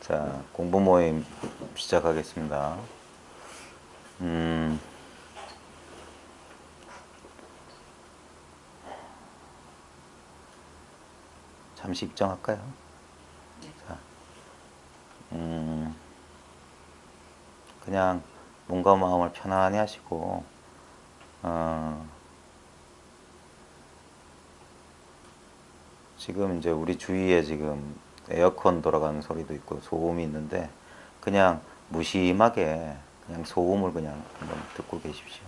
자, 공부 모임 시작하겠습니다. 잠시 입장할까요? 자, 그냥 몸과 마음을 편안히 하시고, 지금 이제 우리 주위에 지금 에어컨 돌아가는 소리도 있고 소음이 있는데, 그냥 무심하게 그냥 소음을 그냥 한번 듣고 계십시오.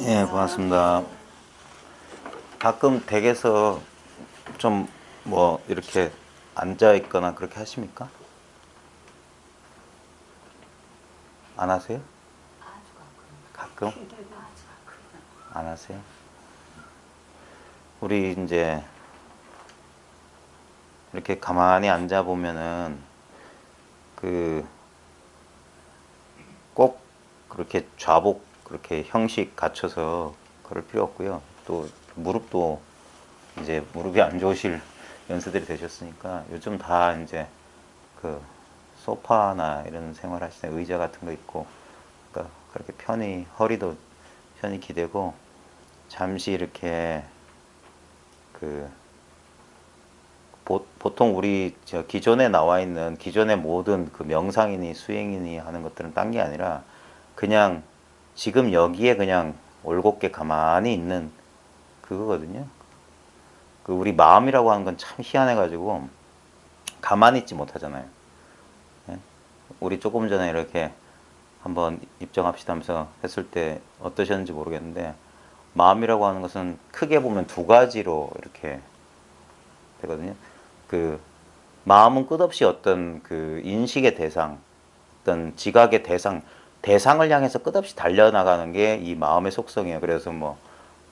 예, 고맙습니다. 가끔 댁에서 좀 뭐 이렇게 앉아 있거나 그렇게 하십니까? 안 하세요? 가끔? 안 하세요? 우리 이제 이렇게 가만히 앉아 보면은 그 꼭 그렇게 좌복 그렇게 형식 갖춰서 그럴 필요 없고요. 또 무릎도 이제 무릎이 안 좋으실 연세들이 되셨으니까 요즘 다 이제 그 소파나 이런 생활하실 때 의자 같은 거 있고, 그러니까 그렇게 편히 허리도 편히 기대고 잠시 이렇게 그 보통 우리 저 기존에 나와 있는 기존의 모든 그 명상이니 수행이니 하는 것들은 딴 게 아니라 그냥 지금 여기에 그냥 올곧게 가만히 있는 그거거든요. 그 우리 마음이라고 하는 건 참 희한해가지고 가만히 있지 못하잖아요. 예? 우리 조금 전에 이렇게 한번 입정합시다 하면서 했을 때 어떠셨는지 모르겠는데, 마음이라고 하는 것은 크게 보면 두 가지로 이렇게 되거든요. 그 마음은 끝없이 어떤 그 인식의 대상, 어떤 지각의 대상, 대상을 향해서 끝없이 달려나가는 게 이 마음의 속성이에요. 그래서 뭐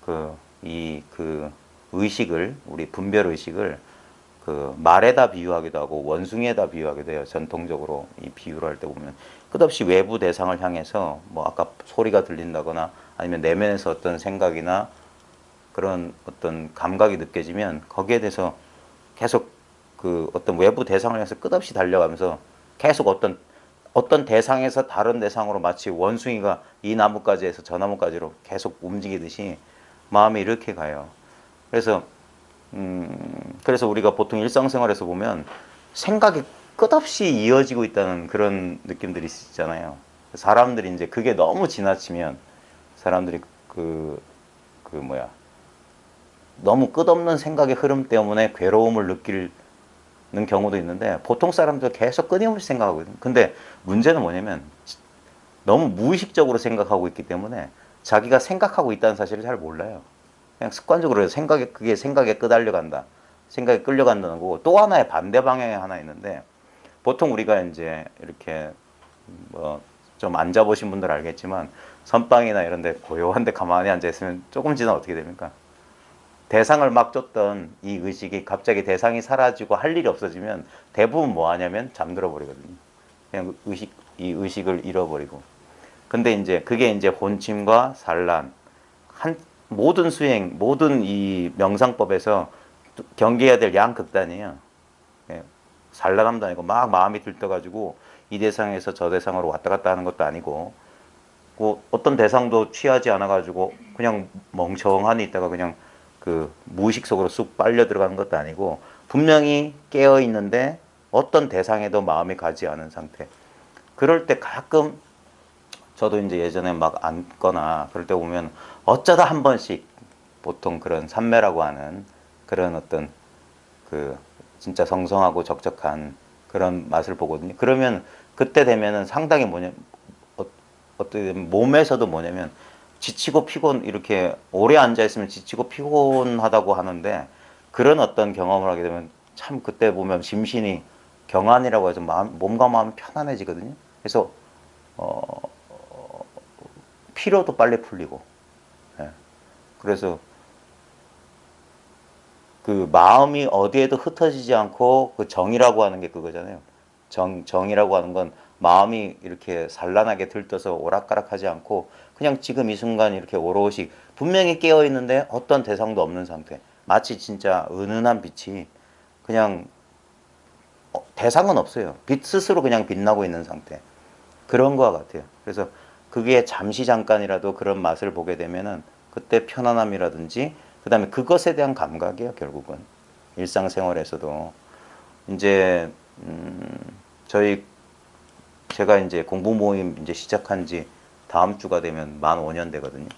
그 이 그 의식을, 우리 분별 의식을 그 말에다 비유하기도 하고 원숭이에다 비유하기도 해요. 전통적으로 이 비유를 할 때 보면 끝없이 외부 대상을 향해서 뭐 아까 소리가 들린다거나 아니면 내면에서 어떤 생각이나 그런 어떤 감각이 느껴지면 거기에 대해서 계속 그 어떤 외부 대상을 향해서 끝없이 달려가면서 계속 어떤 대상에서 다른 대상으로 마치 원숭이가 이 나무까지에서 저 나무까지로 계속 움직이듯이 마음이 이렇게 가요. 그래서 그래서 우리가 보통 일상생활에서 보면 생각이 끝없이 이어지고 있다는 그런 느낌들이 있잖아요. 사람들이 이제 그게 너무 지나치면 사람들이 그 뭐야 너무 끝없는 생각의 흐름 때문에 괴로움을 느끼는 경우도 있는데 보통 사람들 계속 끊임없이 생각하거든요. 근데 문제는 뭐냐면 너무 무의식적으로 생각하고 있기 때문에 자기가 생각하고 있다는 사실을 잘 몰라요. 그냥 습관적으로 그게 생각에 끄달려간다. 생각에 끌려간다는 거고 또 하나의 반대 방향이 하나 있는데 보통 우리가 이제 이렇게 뭐 좀 앉아보신 분들 알겠지만 선방이나 이런 데 고요한 데 가만히 앉아 있으면 조금 지나면 어떻게 됩니까? 대상을 막 쫓던 이 의식이 갑자기 대상이 사라지고 할 일이 없어지면 대부분 뭐 하냐면 잠들어 버리거든요. 그냥 이 의식을 잃어버리고. 근데 이제 그게 이제 혼침과 산란, 모든 수행, 모든 이 명상법에서 경계해야 될 양극단이에요. 예, 산란함도 아니고 막 마음이 들떠가지고 이 대상에서 저 대상으로 왔다 갔다 하는 것도 아니고 그 어떤 대상도 취하지 않아가지고 그냥 멍청하니 있다가 그냥 그 무의식 속으로 쑥 빨려 들어가는 것도 아니고 분명히 깨어 있는데 어떤 대상에도 마음이 가지 않은 상태. 그럴 때 가끔 저도 이제 예전에 막 앉거나 그럴 때 보면 어쩌다 한 번씩 보통 그런 삼매라고 하는 그런 어떤 그 진짜 성성하고 적적한 그런 맛을 보거든요. 그러면 그때 되면은 상당히 어떻게 보면 몸에서도 뭐냐면 지치고 피곤 이렇게 오래 앉아 있으면 지치고 피곤하다고 하는데 그런 어떤 경험을 하게 되면 참 그때 보면 심신이 경안이라고 해서 몸과 마음이 편안해지거든요. 그래서 피로도 빨리 풀리고. 예. 그래서 그 마음이 어디에도 흩어지지 않고 그 정이라고 하는 게 그거잖아요. 정이라고 하는 건 마음이 이렇게 산란하게 들떠서 오락가락하지 않고 그냥 지금 이 순간 이렇게 오롯이 분명히 깨어 있는데 어떤 대상도 없는 상태. 마치 진짜 은은한 빛이 그냥 대상은 없어요. 빛 스스로 그냥 빛나고 있는 상태. 그런 것 같아요. 그래서 그게 잠시 잠깐이라도 그런 맛을 보게 되면은 그때 편안함이라든지 그다음에 그것에 대한 감각이에요. 결국은 일상생활에서도 이제 저희 제가 이제 공부 모임 이제 시작한 지 다음 주가 되면 만 5년 되거든요.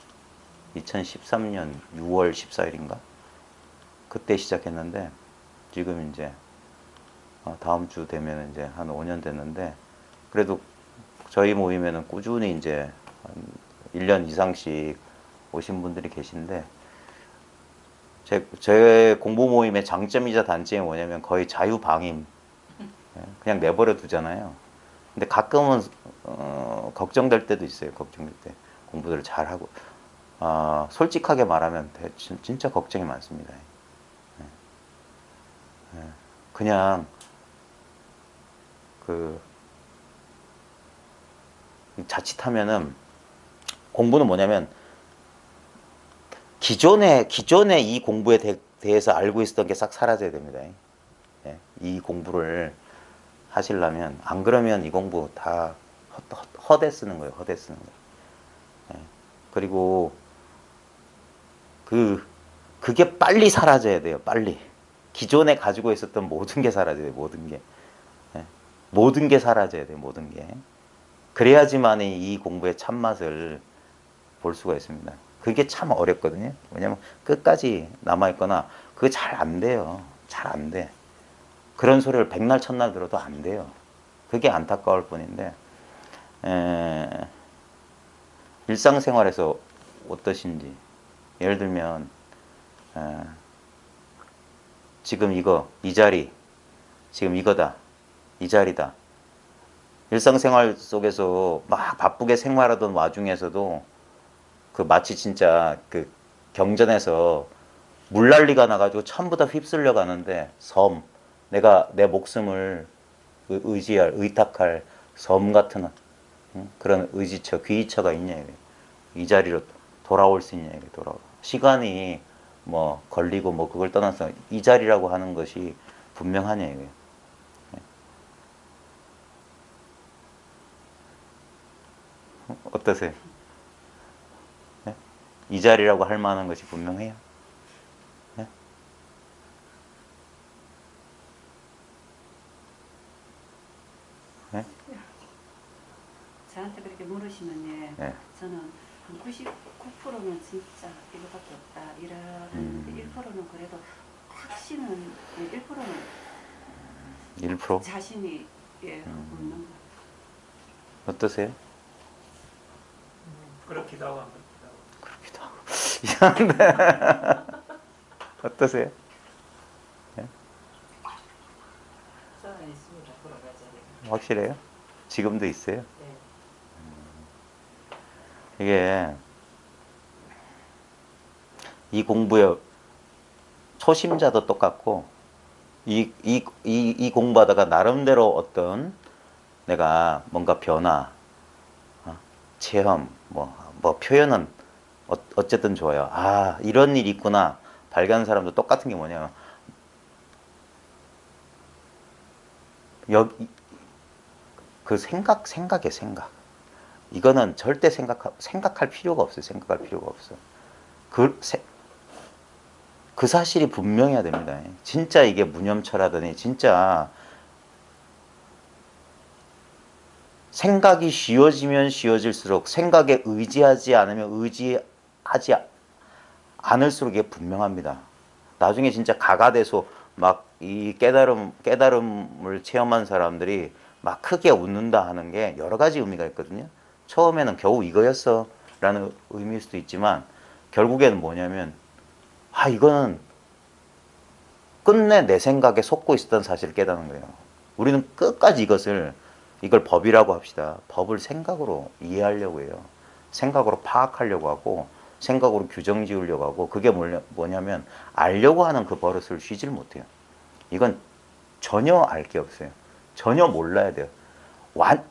2013년 6월 14일인가 그때 시작했는데 지금 이제 다음 주 되면 이제 한 5년 됐는데 그래도 저희 모임에는 꾸준히 이제 한 1년 이상씩 오신 분들이 계신데 제 공부 모임의 장점이자 단점이 뭐냐면 거의 자유방임. 그냥 내버려 두잖아요. 근데 가끔은 걱정될 때도 있어요. 걱정될 때 공부를 잘하고 솔직하게 말하면 진짜 걱정이 많습니다. 그냥 그 자칫하면은 공부는 뭐냐면 기존에 이 공부에 대해서 알고 있었던 게 싹 사라져야 됩니다. 이 공부를 하시려면 안 그러면 이 공부 다 허대 쓰는 거예요. 허대 쓰는 거예요. 그리고 그게 빨리 사라져야 돼요. 빨리. 기존에 가지고 있었던 모든 게 사라져야 돼요. 모든 게. 모든 게 사라져야 돼요. 모든 게. 그래야지만 이 공부의 참맛을 볼 수가 있습니다. 그게 참 어렵거든요. 왜냐면 끝까지 남아있거나 그게 잘 안 돼요. 잘 안 돼. 그런 소리를 백날 첫날 들어도 안 돼요. 그게 안타까울 뿐인데 일상생활에서 어떠신지 예를 들면 지금 이 자리 지금 이거다 이 자리다 일상생활 속에서 막 바쁘게 생활하던 와중에서도 그 마치 진짜 그 경전에서 물난리가 나가지고 전부 다 휩쓸려 가는데 섬, 내가 내 목숨을 의지할, 의탁할 섬 같은 그런 의지처, 귀의처가 있냐 이거예요. 이 자리로 돌아올 수 있냐 이게 돌아와. 시간이 뭐 걸리고 뭐 그걸 떠나서 이 자리라고 하는 것이 분명하냐 이거예요. 어떠세요? 네? 이 자리라고 할 만한 것이 분명해요. 네? 네? 저한테 그렇게 물으시면 예, 네. 저는 한 99%는 진짜 이거밖에 없다 이러는데 1%는 그래도 확신은 1%는 1%? 자신이 예, 없는 것 같아요. 어떠세요? 그렇기도 하고 안 그렇기도 하고. 그렇기도 하고. 어떠세요? 저는 있습니다. 돌아갈 자리가. 확실해요? 지금도 있어요? 네. 이게 이 공부에 초심자도 똑같고 이 공부하다가 나름대로 어떤 내가 뭔가 변화, 체험, 뭐 표현은 어쨌든 좋아요. 아, 이런 일이 있구나. 발견한 사람도 똑같은 게 뭐냐면 여기 그 생각의 생각. 이거는 절대 생각할 필요가 없어요. 생각할 필요가 없어. 그 사실이 분명해야 됩니다. 진짜 이게 무념처라더니 진짜 생각이 쉬워지면 쉬워질수록 생각에 의지하지 않으면 의지하지 않을수록 이게 분명합니다. 나중에 진짜 가가대소 막 이 깨달음을 체험한 사람들이 막 크게 웃는다 하는 게 여러 가지 의미가 있거든요. 처음에는 겨우 이거였어 라는 의미일 수도 있지만 결국에는 뭐냐면 아 이거는 끝내 내 생각에 속고 있었던 사실을 깨닫는 거예요. 우리는 끝까지 이걸 법이라고 합시다. 법을 생각으로 이해하려고 해요. 생각으로 파악하려고 하고 생각으로 규정 지으려고 하고 그게 뭐냐면 알려고 하는 그 버릇을 쉬질 못해요. 이건 전혀 알 게 없어요. 전혀 몰라야 돼요.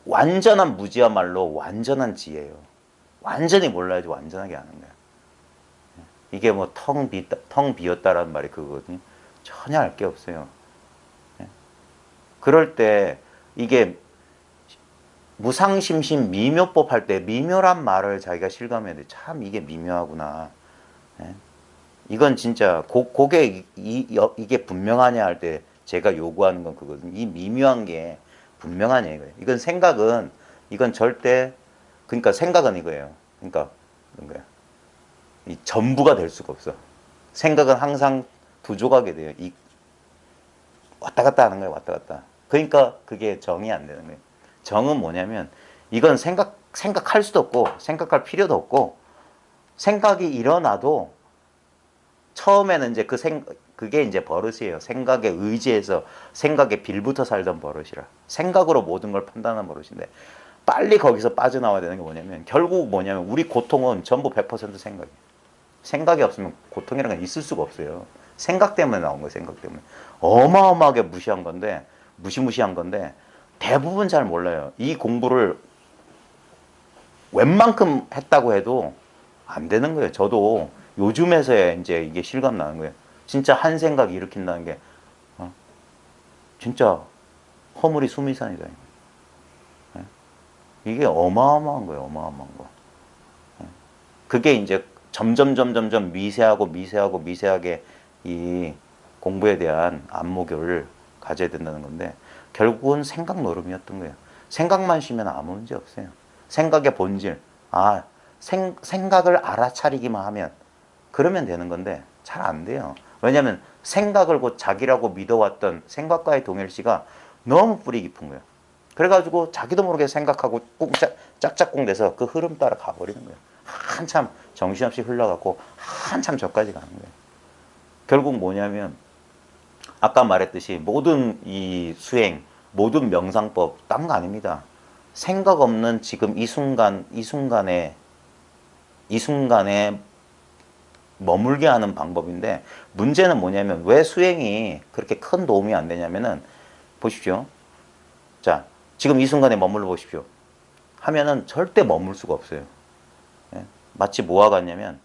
완전한 무지야말로 완전한 지혜예요. 완전히 몰라야지 완전하게 아는 거예요. 이게 뭐 텅 비었다라는 말이 그거거든요. 전혀 알 게 없어요. 그럴 때 이게 무상심심 미묘법 할 때 미묘란 말을 자기가 실감해야 돼. 참 이게 미묘하구나. 이건 진짜 이게 분명하냐 할 때 제가 요구하는 건 그거든요. 이 미묘한 게 분명하냐 이거예요. 이건 절대 그러니까 생각은 이거예요. 그러니까 이런 거야. 이 전부가 될 수가 없어. 생각은 항상 두 조각이 돼요. 이 왔다 갔다 하는 거예요. 왔다 갔다. 그러니까 그게 정이 안 되는 거예요. 정은 뭐냐면 이건 생각할 수도 없고 생각할 필요도 없고 생각이 일어나도 처음에는 이제 그게 이제 버릇이에요. 생각에 의지해서 생각에 빌붙어 살던 버릇이라. 생각으로 모든 걸 판단하는 버릇인데 빨리 거기서 빠져나와야 되는 게 뭐냐면 결국 뭐냐면 우리 고통은 전부 100% 생각이에요. 생각이 없으면 고통이라는 게 있을 수가 없어요. 생각 때문에 나온 거예요. 생각 때문에. 어마어마하게 무시무시한 건데 대부분 잘 몰라요. 이 공부를 웬만큼 했다고 해도 안 되는 거예요. 저도 요즘에서야 이제 이게 실감 나는 거예요. 진짜 한 생각 일으킨다는 게 진짜 허물이 수미산이다. 이게 어마어마한 거예요. 어마어마한 거. 그게 이제 점점 미세하게 이 공부에 대한 안목을 가져야 된다는 건데 결국은 생각 노름이었던 거예요. 생각만 쉬면 아무 문제 없어요. 생각의 본질, 생각을 알아차리기만 하면 그러면 되는 건데 잘 안 돼요. 왜냐하면 생각을 곧 자기라고 믿어왔던 생각과의 동일시가 너무 뿌리 깊은 거예요. 그래가지고 자기도 모르게 생각하고 꾹 짝짝꿍 돼서 그 흐름 따라 가버리는 거예요. 한참 정신없이 흘러가고 한참 저까지 가는 거예요. 결국 뭐냐면 아까 말했듯이 모든 이 수행, 모든 명상법 딴 거 아닙니다. 생각 없는 지금 이 순간에 머물게 하는 방법인데 문제는 뭐냐면 왜 수행이 그렇게 큰 도움이 안 되냐면은 보십시오. 자, 지금 이 순간에 머물러 보십시오. 하면은 절대 머물 수가 없어요. 예? 마치 뭐와 같냐면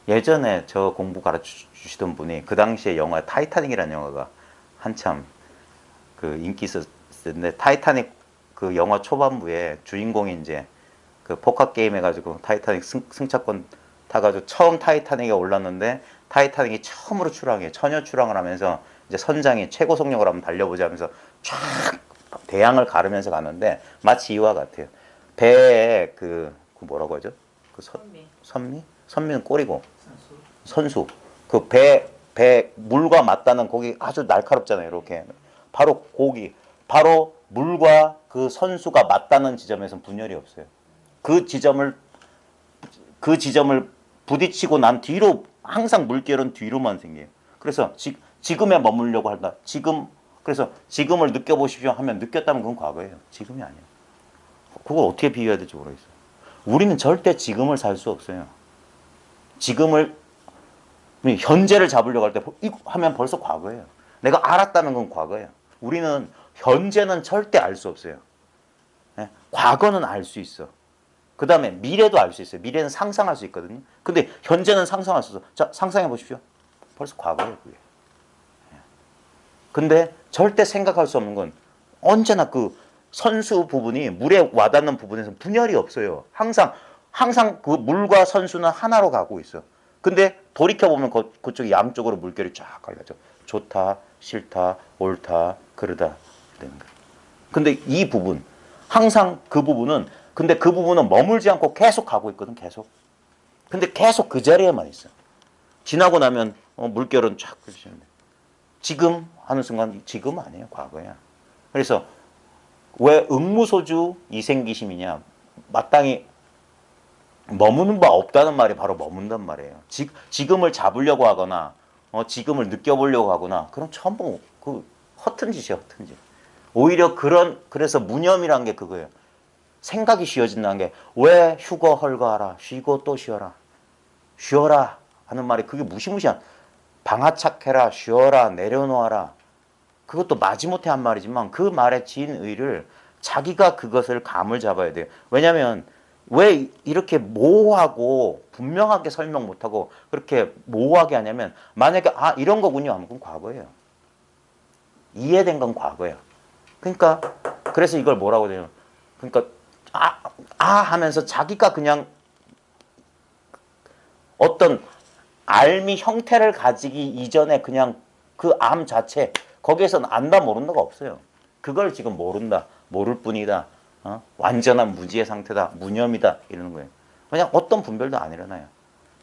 예전에 저 공부 가르쳐 주시던 분이 그 당시에 영화 타이타닉이라는 영화가 한참 그 인기 있었는데 타이타닉 그 영화 초반부에 주인공이 이제 그 포커 게임 해가지고 타이타닉 승차권 타가지고 처음 타이타닉에 올랐는데 타이타닉이 처음으로 출항해 처녀 출항을 하면서 이제 선장이 최고 속력을 한번 달려보자 하면서 쫙 대양을 가르면서 가는데 마치 이와 같아요. 배에 그 뭐라고 하죠? 그 선미? 선미는 꼬리고 선수. 그 배 물과 맞닿는 거기 아주 날카롭잖아요. 이렇게 바로 고기 바로 물과 그 선수가 맞닿는 지점에서는 분열이 없어요. 그 지점을 부딪히고 난 뒤로 항상 물결은 뒤로만 생겨요. 그래서 지금에 머물려고 한다. 그래서 지금을 느껴보십시오 하면 느꼈다면 그건 과거예요. 지금이 아니에요. 그걸 어떻게 비교해야 될지 모르겠어요. 우리는 절대 지금을 살 수 없어요. 현재를 잡으려고 할 때 하면 벌써 과거예요. 내가 알았다는 건 과거예요. 우리는 현재는 절대 알 수 없어요. 예? 과거는 알 수 있어. 그 다음에 미래도 알 수 있어요. 미래는 상상할 수 있거든요. 근데 현재는 상상할 수 없어. 자, 상상해 보십시오. 벌써 과거예요, 그게. 예. 근데 절대 생각할 수 없는 건 언제나 그 선수 부분이 물에 와닿는 부분에서 분열이 없어요. 항상 그 물과 선수는 하나로 가고 있어. 근데 돌이켜보면 그쪽이 양쪽으로 물결이 쫙 갈려져. 좋다, 싫다, 옳다, 그러다 되는 거예요. 근데 이 부분, 항상 그 부분은 머물지 않고 계속 가고 있거든, 계속. 근데 계속 그 자리에만 있어. 지나고 나면 물결은 쫙 그러시는데 지금 하는 순간 지금 아니에요, 과거야. 그래서 왜 응무소주 이생기심이냐? 마땅히 머무는 바 없다는 말이 바로 머문단 말이에요. 지금을 잡으려고 하거나 지금을 느껴보려고 하거나 그럼 전부 그 허튼 짓이야, 허튼 짓. 오히려 그래서 무념이란 게 그거예요. 생각이 쉬어진다는 게 왜 휴거 헐거하라 쉬고 또 쉬어라 쉬어라 하는 말이 그게 무시무시한 방아착해라 쉬어라 내려놓아라 그것도 마지못해 한 말이지만 그 말의 진의를 자기가 그것을 감을 잡아야 돼요. 왜냐하면 왜 이렇게 모호하고 분명하게 설명 못하고 그렇게 모호하게 하냐면 만약에 이런 거군요 하면 그건 과거예요. 이해된 건 과거예요. 그러니까 그래서 이걸 뭐라고 해요. 그러니까 하면서 자기가 그냥 어떤 알미 형태를 가지기 이전에 그냥 그 암 자체 거기에서는 안다 모른다가 없어요. 그걸 지금 모른다 모를 뿐이다. 완전한 무지의 상태다 무념이다 이러는 거예요. 그냥 어떤 분별도 안 일어나요.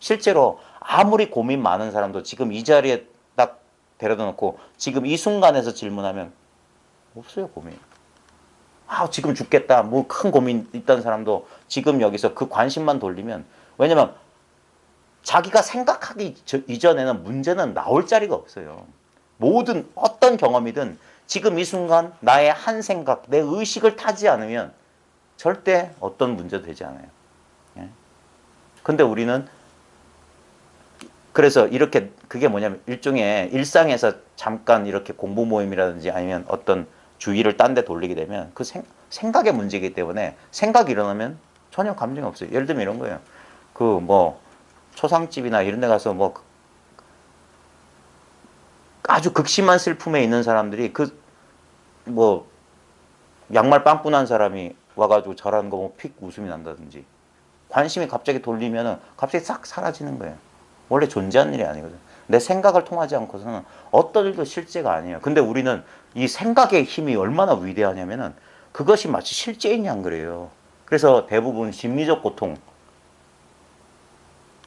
실제로 아무리 고민 많은 사람도 지금 이 자리에 딱 데려다 놓고 지금 이 순간에서 질문하면 없어요 고민. 지금 죽겠다 뭐 큰 고민 있던 사람도 지금 여기서 그 관심만 돌리면 왜냐면 자기가 생각하기 이전에는 문제는 나올 자리가 없어요. 모든 어떤 경험이든 지금 이 순간 나의 한 생각 내 의식을 타지 않으면 절대 어떤 문제도 되지 않아요. 예? 근데 우리는 그래서 이렇게 그게 뭐냐면 일종의 일상에서 잠깐 이렇게 공부 모임이라든지 아니면 어떤 주의를 딴 데 돌리게 되면 그 생각의 문제이기 때문에 생각이 일어나면 전혀 감정이 없어요. 예를 들면 이런 거예요. 그 뭐 초상집이나 이런 데 가서 뭐 아주 극심한 슬픔에 있는 사람들이 그 뭐 양말 빵꾸 난 사람이 와가지고 저라는 거 뭐 픽 웃음이 난다든지 관심이 갑자기 돌리면은 갑자기 싹 사라지는 거예요. 원래 존재하는 일이 아니거든. 내 생각을 통하지 않고서는 어떤 일도 실제가 아니에요. 근데 우리는 이 생각의 힘이 얼마나 위대하냐면은 그것이 마치 실제인 양 그래요. 그래서 대부분 심리적 고통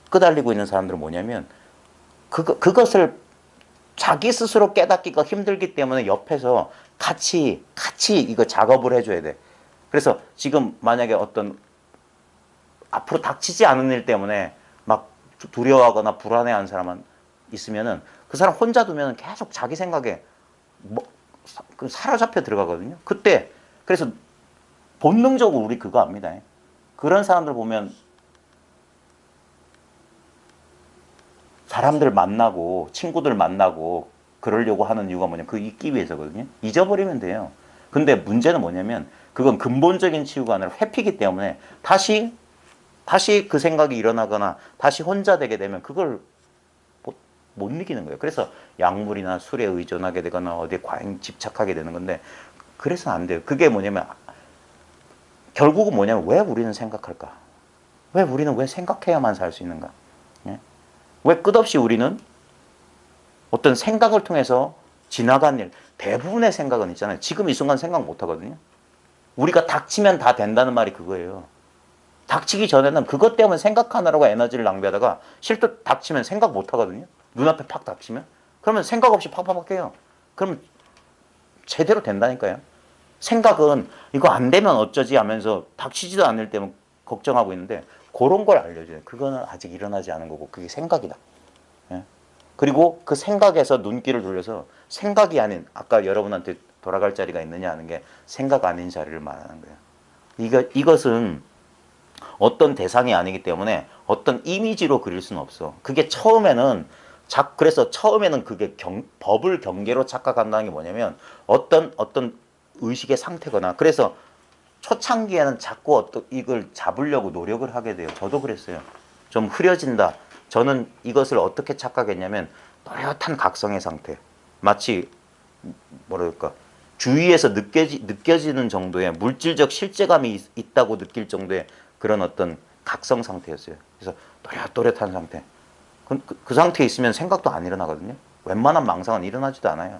끄달리고 있는 사람들은 뭐냐면 그것을 자기 스스로 깨닫기가 힘들기 때문에 옆에서 같이 이거 작업을 해줘야 돼. 그래서 지금 만약에 어떤 앞으로 닥치지 않은 일 때문에 막 두려워하거나 불안해하는 사람만 있으면은 그 사람 혼자 두면 계속 자기 생각에 사로잡혀 들어가거든요. 그때 그래서 본능적으로 우리 그거 압니다. 그런 사람들 보면 사람들 만나고 친구들 만나고 그러려고 하는 이유가 뭐냐, 그 잊기 위해서거든요. 잊어버리면 돼요. 근데 문제는 뭐냐면 그건 근본적인 치유가 아니라 회피기 때문에 다시 그 생각이 일어나거나 다시 혼자 되게 되면 그걸 못 이기는 거예요. 그래서 약물이나 술에 의존하게 되거나 어디에 과잉 집착하게 되는 건데, 그래서는 안 돼요. 그게 뭐냐면 결국은 뭐냐면 왜 우리는 생각할까? 왜 우리는 왜 생각해야만 살 수 있는가? 예? 왜 끝없이 우리는 어떤 생각을 통해서 지나간 일, 대부분의 생각은 있잖아요. 지금 이 순간 생각 못 하거든요. 우리가 닥치면 다 된다는 말이 그거예요. 닥치기 전에는 그것 때문에 생각하느라고 에너지를 낭비하다가 실제 닥치면 생각 못 하거든요. 눈앞에 팍 닥치면. 그러면 생각 없이 팍팍팍 해요. 그러면 제대로 된다니까요. 생각은 이거 안 되면 어쩌지 하면서 닥치지도 않을 때면 걱정하고 있는데, 그런 걸 알려줘요. 그거는 아직 일어나지 않은 거고 그게 생각이다. 예? 그리고 그 생각에서 눈길을 돌려서 생각이 아닌, 아까 여러분한테 돌아갈 자리가 있느냐 하는 게 생각 아닌 자리를 말하는 거예요. 이것은 어떤 대상이 아니기 때문에 어떤 이미지로 그릴 수는 없어. 그게 처음에는 그래서 처음에는 그게 법을 경계로 착각한다는 게 뭐냐면 어떤 의식의 상태거나, 그래서 초창기에는 자꾸 이걸 잡으려고 노력을 하게 돼요. 저도 그랬어요. 좀 흐려진다. 저는 이것을 어떻게 착각했냐면 또렷한 각성의 상태. 마치 뭐랄까 주위에서 느껴지는 정도의 물질적 실제감이 있다고 느낄 정도의 그런 어떤 각성 상태였어요. 그래서 또렷한 상태. 그 상태에 있으면 생각도 안 일어나거든요. 웬만한 망상은 일어나지도 않아요.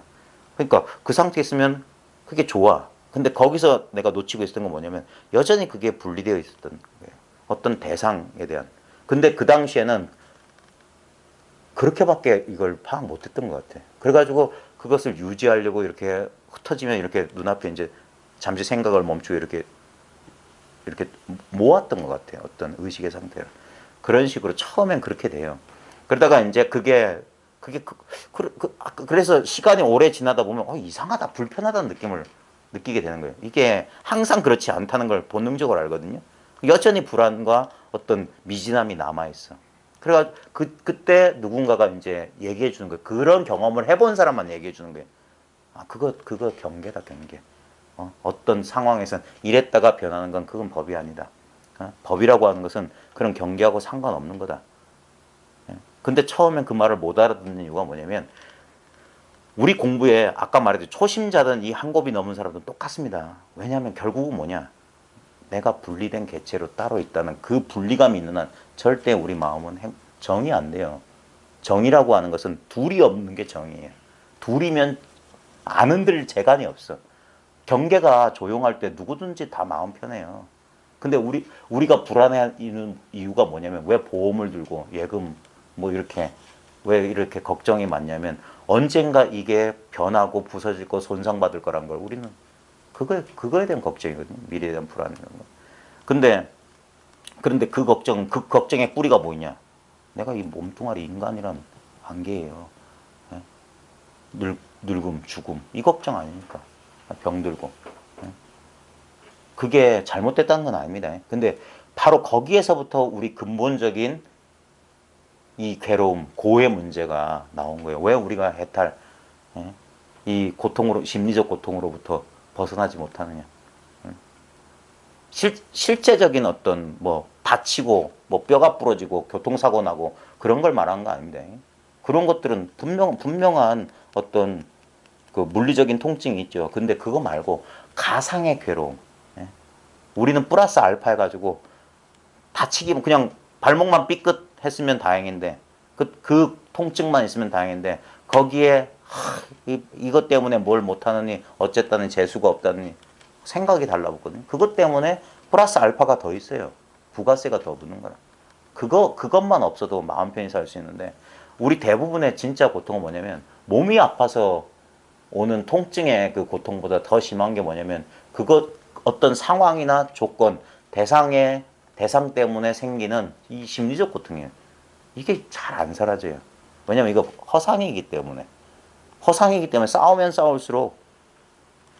그러니까 그 상태에 있으면 그게 좋아. 근데 거기서 내가 놓치고 있었던 건 뭐냐면 여전히 그게 분리되어 있었던 거예요. 어떤 대상에 대한. 근데 그 당시에는 그렇게밖에 이걸 파악 못했던 것 같아. 그래가지고 그것을 유지하려고 이렇게 흩어지면 이렇게 눈앞에 이제 잠시 생각을 멈추고 이렇게 모았던 것 같아요. 어떤 의식의 상태를. 그런 식으로 처음엔 그렇게 돼요. 그러다가 이제 그래서 시간이 오래 지나다 보면 이상하다, 불편하다는 느낌을 느끼게 되는 거예요. 이게 항상 그렇지 않다는 걸 본능적으로 알거든요. 여전히 불안과 어떤 미진함이 남아있어. 그래가 그때 누군가가 이제 얘기해 주는 거예요. 그런 경험을 해본 사람만 얘기해 주는 거예요. 그거 경계다, 경계. 어떤 상황에선 이랬다가 변하는 건 그건 법이 아니다. 법이라고 하는 것은 그런 경계하고 상관없는 거다. 근데 처음엔 그 말을 못 알아듣는 이유가 뭐냐면 우리 공부에 아까 말했듯이 초심자든 이 한 곱이 넘은 사람들은 똑같습니다. 왜냐하면 결국은 뭐냐, 내가 분리된 개체로 따로 있다는 그 분리감이 있는 한 절대 우리 마음은 정이 안 돼요. 정이라고 하는 것은 둘이 없는 게 정이에요. 둘이면 안 흔들릴 재간이 없어. 경계가 조용할 때 누구든지 다 마음 편해요. 근데 우리가 불안해하는 이유가 뭐냐면 왜 보험을 들고 예금 뭐 이렇게 왜 이렇게 걱정이 많냐면 언젠가 이게 변하고 부서질 거 손상받을 거란 걸 우리는 그거에 대한 걱정이거든요. 미래에 대한 불안 이런 거. 그런데 그 걱정의 뿌리가 뭐냐? 내가 이 몸뚱아리 인간이란 한계예요. 늙음, 죽음 이 걱정 아닙니까? 병들고. 그게 잘못됐다는 건 아닙니다. 근데 바로 거기에서부터 우리 근본적인 이 괴로움, 고의 문제가 나온 거예요. 왜 우리가 이 고통으로, 심리적 고통으로부터 벗어나지 못하느냐. 실제적인 어떤 다치고 뼈가 부러지고 교통사고 나고 그런 걸 말하는 거 아닙니다. 그런 것들은 분명한 어떤 그 물리적인 통증이 있죠. 근데 그거 말고 가상의 괴로움. 우리는 플러스 알파 해가지고 다치기면 그냥 발목만 삐끗 했으면 다행인데 그 통증만 있으면 다행인데 거기에 이것 때문에 뭘 못하느니 어쨌다니 재수가 없다니 생각이 달라붙거든요. 그것 때문에 플러스 알파가 더 있어요. 부가세가 더 붙는 거라. 그것만 없어도 마음 편히 살 수 있는데 우리 대부분의 진짜 고통은 뭐냐면 몸이 아파서 오는 통증의 그 고통보다 더 심한 게 뭐냐면 어떤 상황이나 조건, 대상 때문에 생기는 이 심리적 고통이에요. 이게 잘 안 사라져요. 왜냐면 이거 허상이기 때문에. 싸우면 싸울수록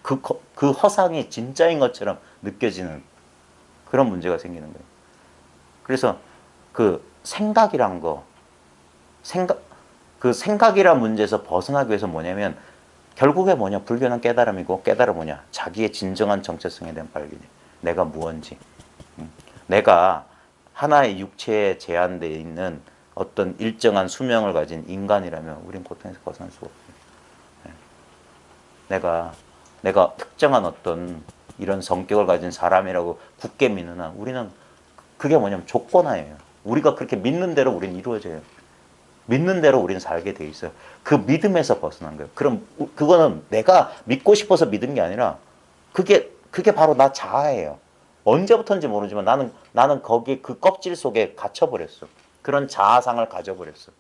그 허상이 진짜인 것처럼 느껴지는 그런 문제가 생기는 거예요. 그래서 그 생각이란 거, 그 생각이란 문제에서 벗어나기 위해서 뭐냐면 결국에 뭐냐? 불교는 깨달음이고 깨달음 뭐냐? 자기의 진정한 정체성에 대한 발견이. 내가 무언지. 내가 하나의 내육체에 제한되어 있는 어떤 일정한 수명을 가진 인간이라면 우린 고통에서 벗어날 수가 없어요. 내가 특정한 어떤 이런 성격을 가진 사람이라고 굳게 믿는 한 우리는 그게 뭐냐면 조건하에요. 우리가 그렇게 믿는 대로 우리는 이루어져요. 믿는 대로 우리는 살게 돼 있어요. 그 믿음에서 벗어난 거예요. 그럼 그거는 내가 믿고 싶어서 믿은 게 아니라 그게 바로 나 자아예요. 언제부터인지 모르지만 나는 거기에 그 껍질 속에 갇혀버렸어. 그런 자아상을 가져버렸어.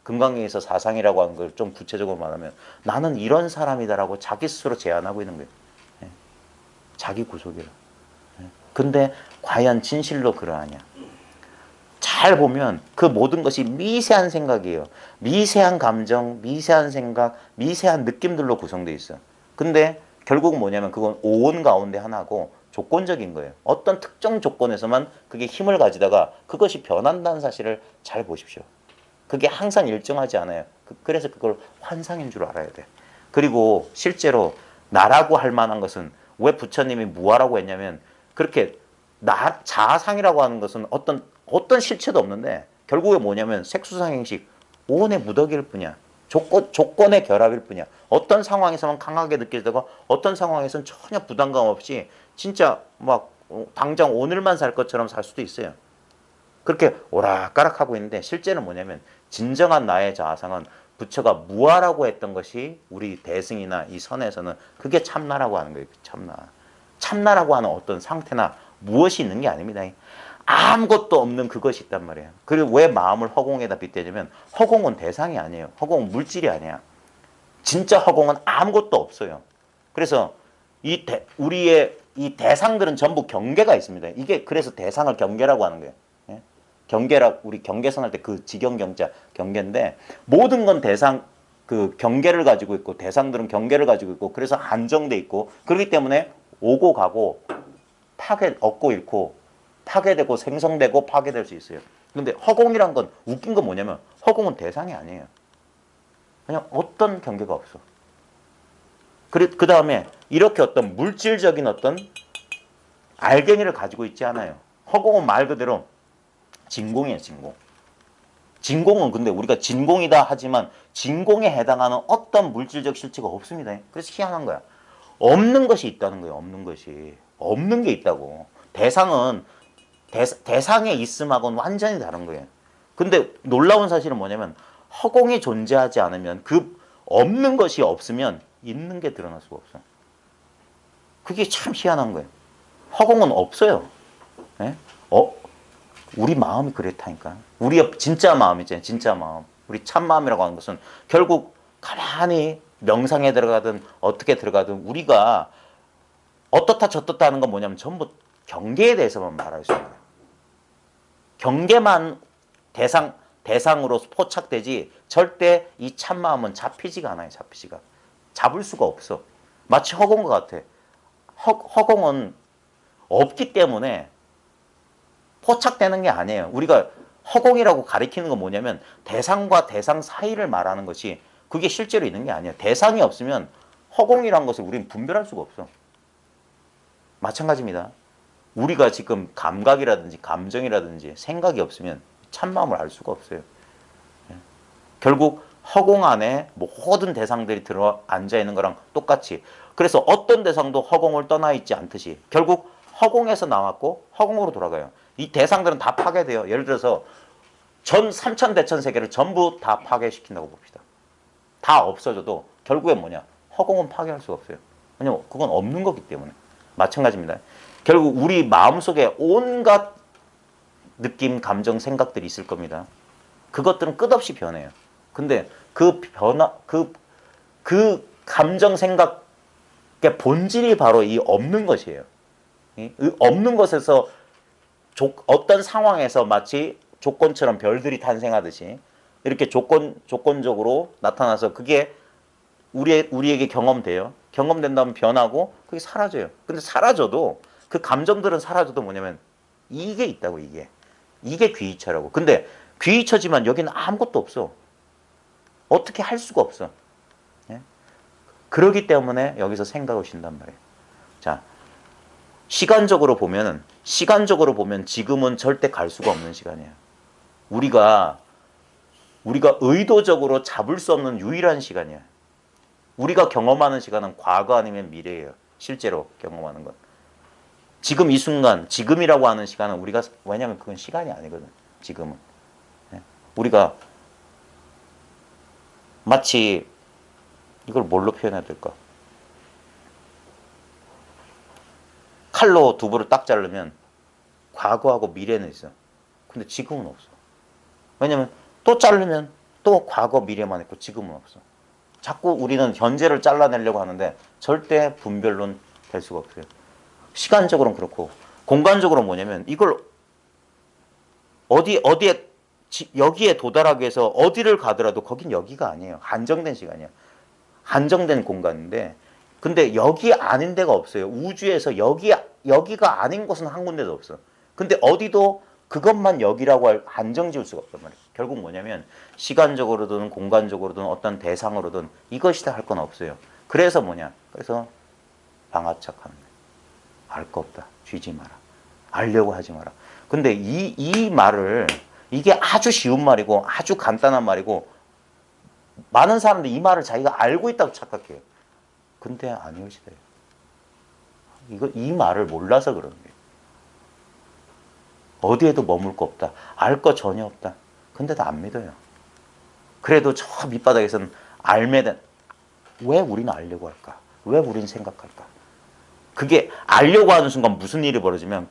금강경에서 사상이라고 하는 걸 좀 구체적으로 말하면 나는 이런 사람이다라고 자기 스스로 제안하고 있는 거예요. 자기 구속이라. 근데 과연 진실로 그러하냐? 잘 보면 그 모든 것이 미세한 생각이에요. 미세한 감정, 미세한 생각, 미세한 느낌들로 구성되어 있어요. 근데 결국은 뭐냐면 그건 오온 가운데 하나고 조건적인 거예요. 어떤 특정 조건에서만 그게 힘을 가지다가 그것이 변한다는 사실을 잘 보십시오. 그게 항상 일정하지 않아요. 그래서 그걸 환상인 줄 알아야 돼. 그리고 실제로 나라고 할 만한 것은 왜 부처님이 무아라고 했냐면 그렇게 자아상이라고 하는 것은 어떤 실체도 없는데 결국에 뭐냐면 색수상행식 오온의 무더기일 뿐이야. 조건의 결합일 뿐이야. 어떤 상황에서만 강하게 느껴지다가 어떤 상황에서는 전혀 부담감 없이 진짜 막 당장 오늘만 살 것처럼 살 수도 있어요. 그렇게 오락가락하고 있는데 실제는 뭐냐면 진정한 나의 자아상은 부처가 무아라고 했던 것이 우리 대승이나 이 선에서는 그게 참나라고 하는 거예요. 참나. 참나라고 하는 어떤 상태나 무엇이 있는 게 아닙니다. 아무것도 없는 그것이 있단 말이에요. 그리고 왜 마음을 허공에다 빗대냐면 허공은 대상이 아니에요. 허공은 물질이 아니야. 진짜 허공은 아무것도 없어요. 그래서 우리의 이 대상들은 전부 경계가 있습니다. 이게 그래서 대상을 경계라고 하는 거예요. 경계라 우리 경계선 할 때 그 지경경자 경계인데 모든 건 대상 그 경계를 가지고 있고 대상들은 경계를 가지고 있고 그래서 한정돼 있고 그렇기 때문에 오고 가고 얻고 잃고 파괴되고 생성되고 파괴될 수 있어요. 근데 허공이란 건 웃긴 건 뭐냐면 허공은 대상이 아니에요. 그냥 어떤 경계가 없어. 그 다음에 이렇게 어떤 물질적인 어떤 알갱이를 가지고 있지 않아요. 허공은 말 그대로 진공이에요, 진공. 진공은 근데 우리가 진공이다 하지만 진공에 해당하는 어떤 물질적 실체가 없습니다. 그래서 희한한 거야. 없는 것이 있다는 거예요, 없는 것이. 없는 게 있다고. 대상은 대상의 있음하고는 완전히 다른 거예요. 근데 놀라운 사실은 뭐냐면 허공이 존재하지 않으면 그 없는 것이 없으면 있는 게 드러날 수가 없어. 그게 참 희한한 거예요. 허공은 없어요. 예? 우리 마음이 그랬다니까. 우리의 진짜 마음 있잖아요. 진짜 마음. 우리 참마음이라고 하는 것은 결국 가만히 명상에 들어가든 어떻게 들어가든 우리가 어떻다 저떻다 하는 건 뭐냐면 전부 경계에 대해서만 말할 수 있는 거예요. 경계만 대상으로 포착되지 절대 이 참마음은 잡히지가 않아요. 잡을 수가 없어. 마치 허공과 같아. 허공은 없기 때문에 포착되는 게 아니에요. 우리가 허공이라고 가리키는 건 뭐냐면 대상과 대상 사이를 말하는 것이 그게 실제로 있는 게 아니에요. 대상이 없으면 허공이란 것을 우리는 분별할 수가 없어. 마찬가지입니다. 우리가 지금 감각이라든지 감정이라든지 생각이 없으면 참마음을 알 수가 없어요. 결국 허공 안에 모든 대상들이 들어 앉아 있는 거랑 똑같이 그래서 어떤 대상도 허공을 떠나 있지 않듯이 결국 허공에서 나왔고 허공으로 돌아가요. 이 대상들은 다 파괴돼요. 예를 들어서 전 삼천대천 세계를 전부 다 파괴시킨다고 봅시다. 다 없어져도 결국엔 뭐냐? 허공은 파괴할 수가 없어요. 왜냐면 그건 없는 거기 때문에. 마찬가지입니다. 결국 우리 마음속에 온갖 느낌, 감정, 생각들이 있을 겁니다. 그것들은 끝없이 변해요. 근데 그 감정, 생각의 본질이 바로 이 없는 것이에요. 이 없는 것에서 어떤 상황에서 마치 조건처럼 별들이 탄생하듯이 이렇게 조건적으로 나타나서 그게 우리에게 경험돼요. 경험된 다음 변하고 그게 사라져요. 근데 사라져도 그 감정들은 사라져도 뭐냐면 이게 있다고 이게. 이게 귀의처라고. 근데 귀의처지만 여기는 아무것도 없어. 어떻게 할 수가 없어. 예? 그러기 때문에 여기서 생각을 쉰단 말이에요. 자, 시간적으로 보면 지금은 절대 갈 수가 없는 시간이에요. 우리가 의도적으로 잡을 수 없는 유일한 시간이에요. 우리가 경험하는 시간은 과거 아니면 미래예요. 실제로 경험하는 건. 지금 이 순간, 지금이라고 하는 시간은 우리가, 왜냐면 그건 시간이 아니거든. 지금은. 예? 우리가 마치 이걸 뭘로 표현해야 될까? 칼로 두부를 딱 자르면 과거하고 미래는 있어. 근데 지금은 없어. 왜냐면 또 자르면 또 과거 미래만 있고 지금은 없어. 자꾸 우리는 현재를 잘라내려고 하는데 절대 분별론 될 수가 없어요. 시간적으로는 그렇고 공간적으로는 뭐냐면 이걸 어디에 여기에 도달하기 위해서 어디를 가더라도 거긴 여기가 아니에요. 한정된 시간이야. 한정된 공간인데 근데 여기 아닌 데가 없어요. 우주에서 여기가 아닌 곳은 한 군데도 없어. 근데 어디도 그것만 여기라고 한정 지을 수가 없단 말이에요. 결국 뭐냐면 시간적으로든 공간적으로든 어떤 대상으로든 이것이다 할 건 없어요. 그래서 뭐냐? 그래서 방아착하는 거예요. 알 거 없다. 쥐지 마라. 알려고 하지 마라. 근데 이 말을 이게 아주 쉬운 말이고 아주 간단한 말이고 많은 사람들이 이 말을 자기가 알고 있다고 착각해요. 근데 아니오시대요. 이 말을 몰라서 그러는 거예요. 어디에도 머물 거 없다. 알 거 전혀 없다. 근데도 안 믿어요. 그래도 저 밑바닥에서는 알매된 왜 우리는 알려고 할까? 왜 우리는 생각할까? 그게 알려고 하는 순간 무슨 일이 벌어지면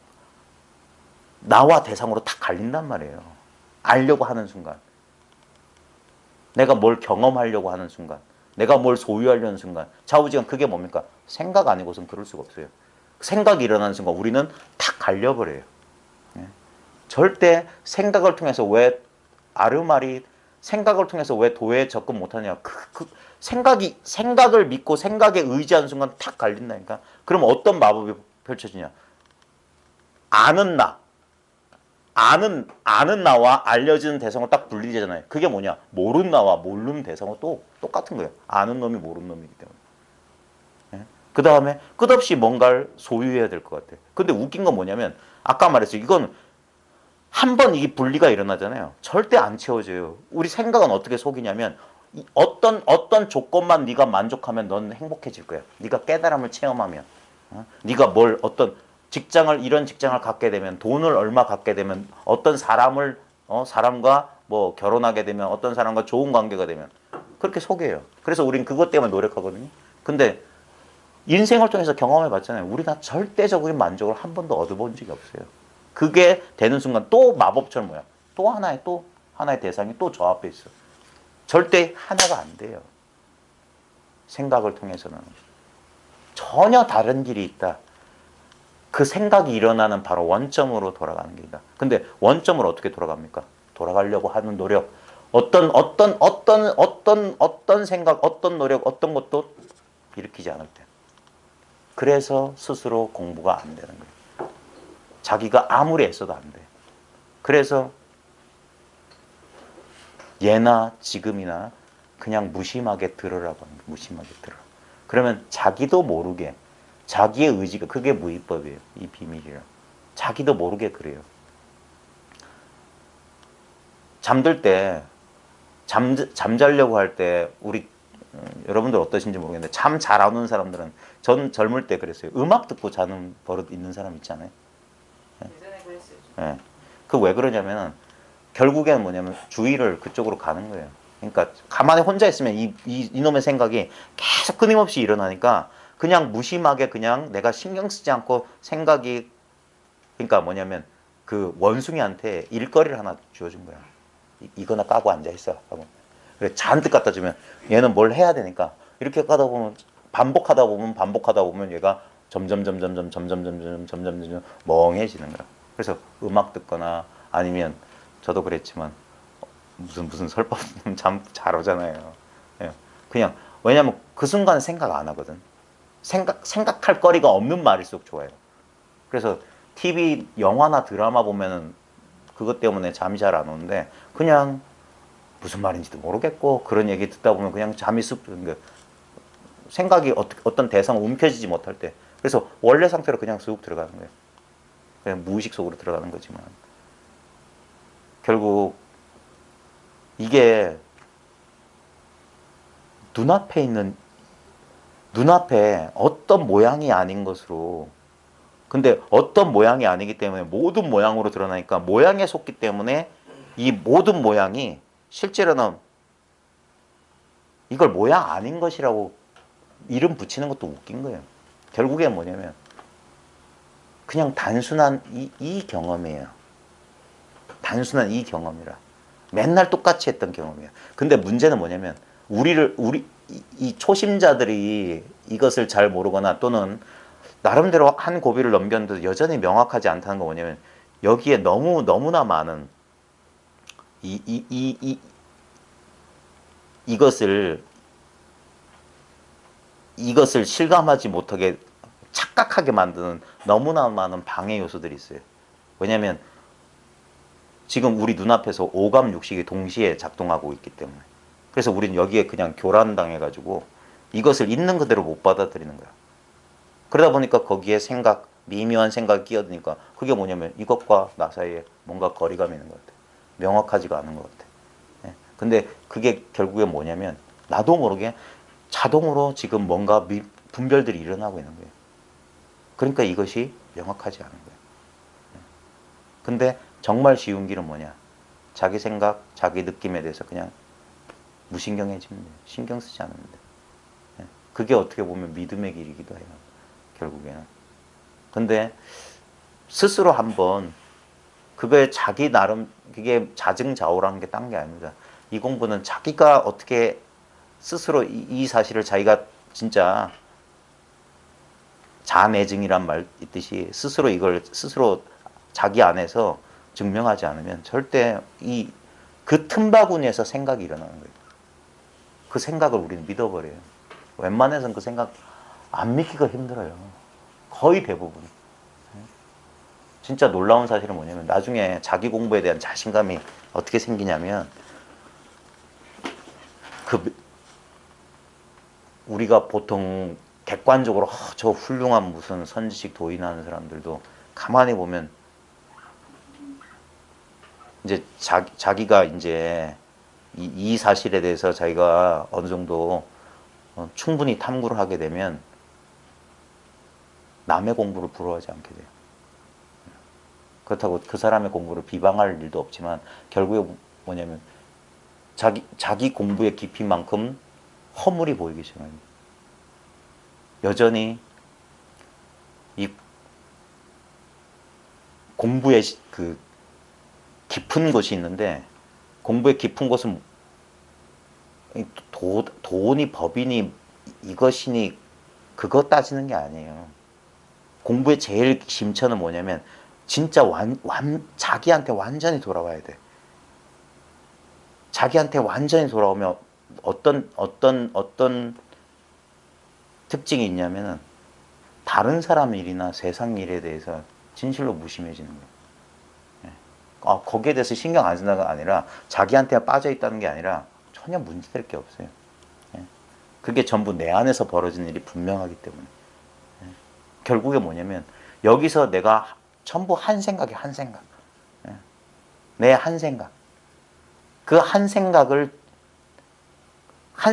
나와 대상으로 딱 갈린단 말이에요. 알려고 하는 순간. 내가 뭘 경험하려고 하는 순간. 내가 뭘 소유하려는 순간. 좌우지간 그게 뭡니까? 생각 아니고선 그럴 수가 없어요. 생각이 일어나는 순간 우리는 탁 갈려버려요. 절대 생각을 통해서 왜 아르말이 생각을 통해서 왜 도에 접근 못하냐. 생각을 믿고 생각에 의지하는 순간 탁 갈린다니까. 그럼 어떤 마법이 펼쳐지냐. 아는 나와 알려지는 대상을 딱 분리되잖아요. 그게 뭐냐. 모르는 나와 모르는 대상은 또 똑같은 거예요. 아는 놈이 모르는 놈이기 때문에. 그 다음에 끝없이 뭔가를 소유해야 될 것 같아요. 근데 웃긴 건 뭐냐면 아까 말했어요. 이건 한 번 이 분리가 일어나잖아요. 절대 안 채워져요. 우리 생각은 어떻게 속이냐면 어떤 조건만 네가 만족하면 넌 행복해질 거야. 네가 깨달음을 체험하면. 네가 이런 직장을 갖게 되면 돈을 얼마 갖게 되면 어떤 사람과 뭐 결혼하게 되면 어떤 사람과 좋은 관계가 되면 그렇게 속여요. 그래서 우린 그것 때문에 노력하거든요. 근데 인생을 통해서 경험해 봤잖아요. 우리가 절대적인 만족을 한 번도 얻어본 적이 없어요. 그게 되는 순간 또 마법처럼 뭐야? 또 하나의 대상이 또 저 앞에 있어. 절대 하나가 안 돼요. 생각을 통해서는. 전혀 다른 길이 있다. 그 생각이 일어나는 바로 원점으로 돌아가는 길이다. 근데 원점으로 어떻게 돌아갑니까? 돌아가려고 하는 노력. 어떤 생각, 어떤 노력, 어떤 것도 일으키지 않을 때. 그래서 스스로 공부가 안 되는 거예요. 자기가 아무리 애써도 안 돼. 그래서 예나 지금이나 그냥 무심하게 들으라고 하는 거예요. 무심하게 들으라. 그러면 자기도 모르게 자기의 의지가 그게 무위법이에요. 이 비밀이라. 자기도 모르게 그래요. 잠들 때 잠자려고 할 때 우리 여러분들 어떠신지 모르겠는데 잠 잘 안 오는 사람들은 전 젊을 때 그랬어요. 음악 듣고 자는 버릇 있는 사람 있잖아요. 예전에 그랬어요. 예. 그 왜 그러냐면 결국에는 뭐냐면 주의를 그쪽으로 가는 거예요. 그러니까 가만히 혼자 있으면 이놈의 생각이 계속 끊임없이 일어나니까 그냥 무심하게 그냥 내가 신경 쓰지 않고 생각이 그러니까 뭐냐면 그 원숭이한테 일거리를 하나 주어준 거야. 이거나 까고 앉아 있어 하고. 그래 잔뜩 갖다 주면 얘는 뭘 해야 되니까 이렇게 하다 보면 반복하다 보면 얘가 점점 멍해지는 거야. 그래서 음악 듣거나 아니면 저도 그랬지만 무슨 설법 잠 잘 오잖아요. 예. 그냥 왜냐면 그 순간 생각 안 하거든. 생각할 거리가 없는 말일수록 좋아요. 그래서 TV, 영화나 드라마 보면은 그것 때문에 잠이 잘 안 오는데 그냥 무슨 말인지도 모르겠고 그런 얘기 듣다 보면 그냥 잠이 쑥 드는 거예요. 생각이 어떤 대상을 움켜쥐지 못할 때. 그래서 원래 상태로 그냥 쑥 들어가는 거예요. 그냥 무의식 속으로 들어가는 거지만 결국 이게 눈앞에 어떤 모양이 아닌 것으로, 근데 어떤 모양이 아니기 때문에 모든 모양으로 드러나니까 모양에 속기 때문에 이 모든 모양이 실제로는 이걸 모양 아닌 것이라고 이름 붙이는 것도 웃긴 거예요. 결국에 뭐냐면 그냥 단순한 이 경험이에요. 단순한 이 경험이라. 맨날 똑같이 했던 경험이에요. 근데 문제는 뭐냐면 이 초심자들이 이것을 잘 모르거나 또는 나름대로 한 고비를 넘겼는데도 여전히 명확하지 않다는 건 뭐냐면 여기에 너무나 많은 이것을 실감하지 못하게 착각하게 만드는 너무나 많은 방해 요소들이 있어요. 왜냐하면 지금 우리 눈앞에서 오감 육식이 동시에 작동하고 있기 때문에. 그래서 우리는 여기에 그냥 교란당해가지고 이것을 있는 그대로 못 받아들이는 거야. 그러다 보니까 거기에 미묘한 생각이 끼어드니까 그게 뭐냐면 이것과 나 사이에 뭔가 거리감이 있는 것 같아. 명확하지가 않은 것 같아. 근데 그게 결국에 뭐냐면 나도 모르게 자동으로 지금 뭔가 분별들이 일어나고 있는 거예요. 그러니까 이것이 명확하지 않은 거예요. 근데 정말 쉬운 길은 뭐냐? 자기 생각, 자기 느낌에 대해서 그냥 무신경해지면 돼요. 신경 쓰지 않으면 돼요. 그게 어떻게 보면 믿음의 길이기도 해요. 결국에는. 근데 스스로 한번 그거에 자기 나름 그게 자증자오라는 게 딴 게 아닙니다. 이 공부는 자기가 어떻게 스스로 이 사실을 자기가 진짜 자내증이란 말 있듯이 스스로 이걸 스스로 자기 안에서 증명하지 않으면 절대 그 틈바구니에서 생각이 일어나는 거예요. 그 생각을 우리는 믿어버려요. 웬만해서는 그 생각 안 믿기가 힘들어요. 거의 대부분. 진짜 놀라운 사실은 뭐냐면 나중에 자기 공부에 대한 자신감이 어떻게 생기냐면 우리가 보통 객관적으로 저 훌륭한 무슨 선지식 도인하는 사람들도 가만히 보면 이제 자기가 이제 이 사실에 대해서 자기가 어느 정도 충분히 탐구를 하게 되면 남의 공부를 부러워하지 않게 돼요. 그렇다고 그 사람의 공부를 비방할 일도 없지만 결국에 뭐냐면 자기 공부의 깊이만큼 허물이 보이기 시작합니다. 여전히 이 공부의 그 깊은 곳이 있는데 공부의 깊은 곳은 도니 법이니 이것이니 그거 따지는 게 아니에요. 공부의 제일 심처는 뭐냐면 진짜 자기한테 완전히 돌아와야 돼. 자기한테 완전히 돌아오면 어떤 특징이 있냐면은 다른 사람 일이나 세상 일에 대해서 진실로 무심해지는 거예요. 거기에 대해서 신경 안 쓴다가 아니라 자기한테 빠져 있다는 게 아니라 전혀 문제될 게 없어요. 그게 전부 내 안에서 벌어진 일이 분명하기 때문에. 결국에 뭐냐면 여기서 내가 전부 한 생각. 내 한 생각. 그 한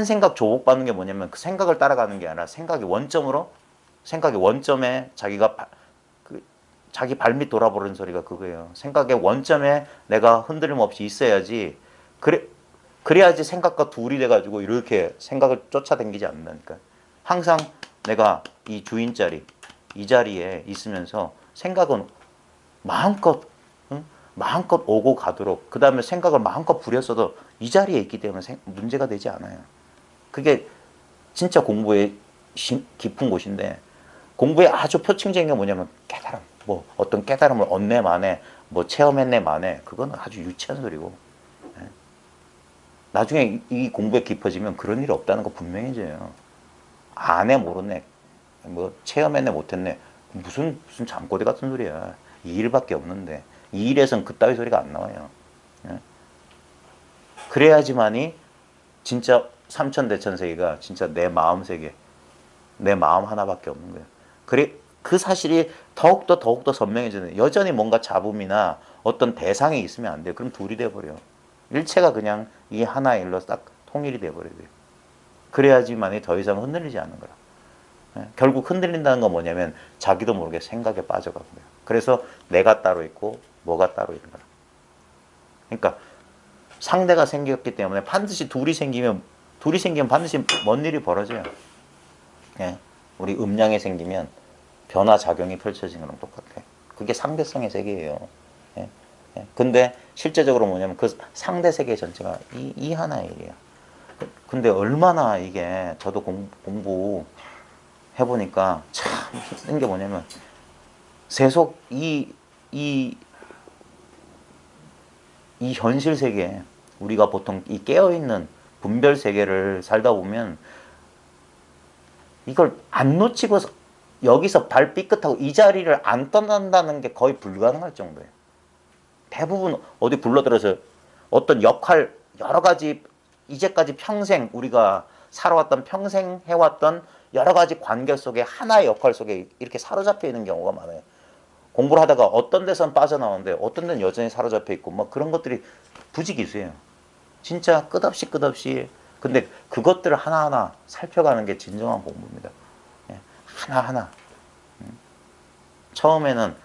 생각 조복받는 게 뭐냐면 그 생각을 따라가는 게 아니라 생각의 원점에 자기 발밑 돌아보는 소리가 그거예요. 생각의 원점에 내가 흔들림 없이 있어야지. 그래야지 생각과 둘이 돼가지고 이렇게 생각을 쫓아다니지 않는다니까. 항상 내가 이 주인 자리에 있으면서 생각은 마음껏 오고 가도록, 그 다음에 생각을 마음껏 부렸어도 이 자리에 있기 때문에 문제가 되지 않아요. 그게 진짜 공부의 깊은 곳인데, 공부의 아주 표층적인 게 뭐냐면 깨달음, 어떤 깨달음을 얻네 마네, 체험했네 마네, 그건 아주 유치한 소리고. 나중에 이 공부에 깊어지면 그런 일이 없다는 거 분명해져요. 아네 모르네 뭐 체험했네 못했네 무슨 잠꼬대 같은 소리야. 이 일밖에 없는데 이 일에선 그따위 소리가 안 나와요. 예? 그래야지만이 진짜 삼천대천세계가 진짜 내 마음 세계, 내 마음 하나밖에 없는 거예요. 그래 그 사실이 더욱더 선명해지는. 여전히 뭔가 잡음이나 어떤 대상이 있으면 안 돼요. 그럼 둘이 돼버려. 일체가 그냥 이 하나의 일로 딱 통일이 돼버려야 돼요. 그래야지만이 더 이상 흔들리지 않는 거라. 예? 결국 흔들린다는 건 뭐냐면 자기도 모르게 생각에 빠져가는 거예요. 그래서 내가 따로 있고 뭐가 따로 있는 거라. 그러니까 상대가 생겼기 때문에 반드시 둘이 생기면 반드시 뭔 일이 벌어져요. 예? 우리 음양이 생기면 변화작용이 펼쳐지는 거랑 똑같아. 그게 상대성의 세계예요. 예? 예? 근데 실제적으로 뭐냐면 그 상대 세계 전체가 이 하나의 일이에요. 근데 얼마나 이게 저도 공부 해보니까 참 힘든 게 뭐냐면 세속 이 현실 세계, 우리가 보통 이 깨어있는 분별 세계를 살다 보면 이걸 안 놓치고 여기서 발 삐끗하고 이 자리를 안 떠난다는 게 거의 불가능할 정도예요. 대부분 어디 굴러들어서 어떤 역할, 여러 가지 이제까지 평생 우리가 살아왔던 평생 해왔던 여러 가지 관계 속에 하나의 역할 속에 이렇게 사로잡혀 있는 경우가 많아요. 공부를 하다가 어떤 데선 빠져나오는데 어떤 데는 여전히 사로잡혀 있고 뭐 그런 것들이 부지기수예요. 진짜 끝없이 근데 그것들을 하나하나 살펴가는 게 진정한 공부입니다. 예, 하나하나. 처음에는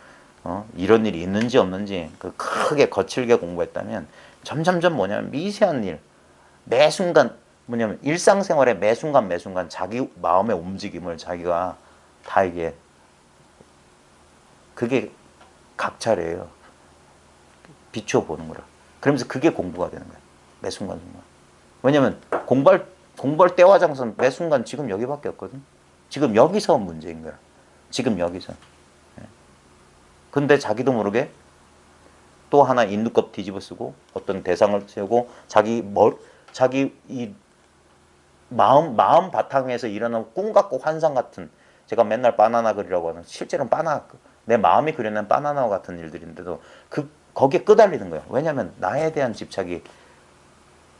이런 일이 있는지 없는지 크게 거칠게 공부했다면 점점점 뭐냐면 미세한 일, 매 순간 뭐냐면 일상생활의 매 순간 자기 마음의 움직임을 자기가 다 이게 그게 각찰이에요. 비춰보는 거라. 그러면서 그게 공부가 되는 거야. 매 순간. 왜냐면 공부할 때와 장소는 매 순간 지금 여기밖에 없거든. 지금 여기서 문제인 거야. 지금 여기서. 근데 자기도 모르게 또 하나 인두껍 뒤집어 쓰고 어떤 대상을 세우고 자기 이 마음 바탕에서 일어나는 꿈 같고 환상 같은, 제가 맨날 바나나 그리라고 하는, 실제로는 내 마음이 그려낸 바나나와 같은 일들인데도 거기에 끄달리는 거예요. 왜냐하면 나에 대한 집착이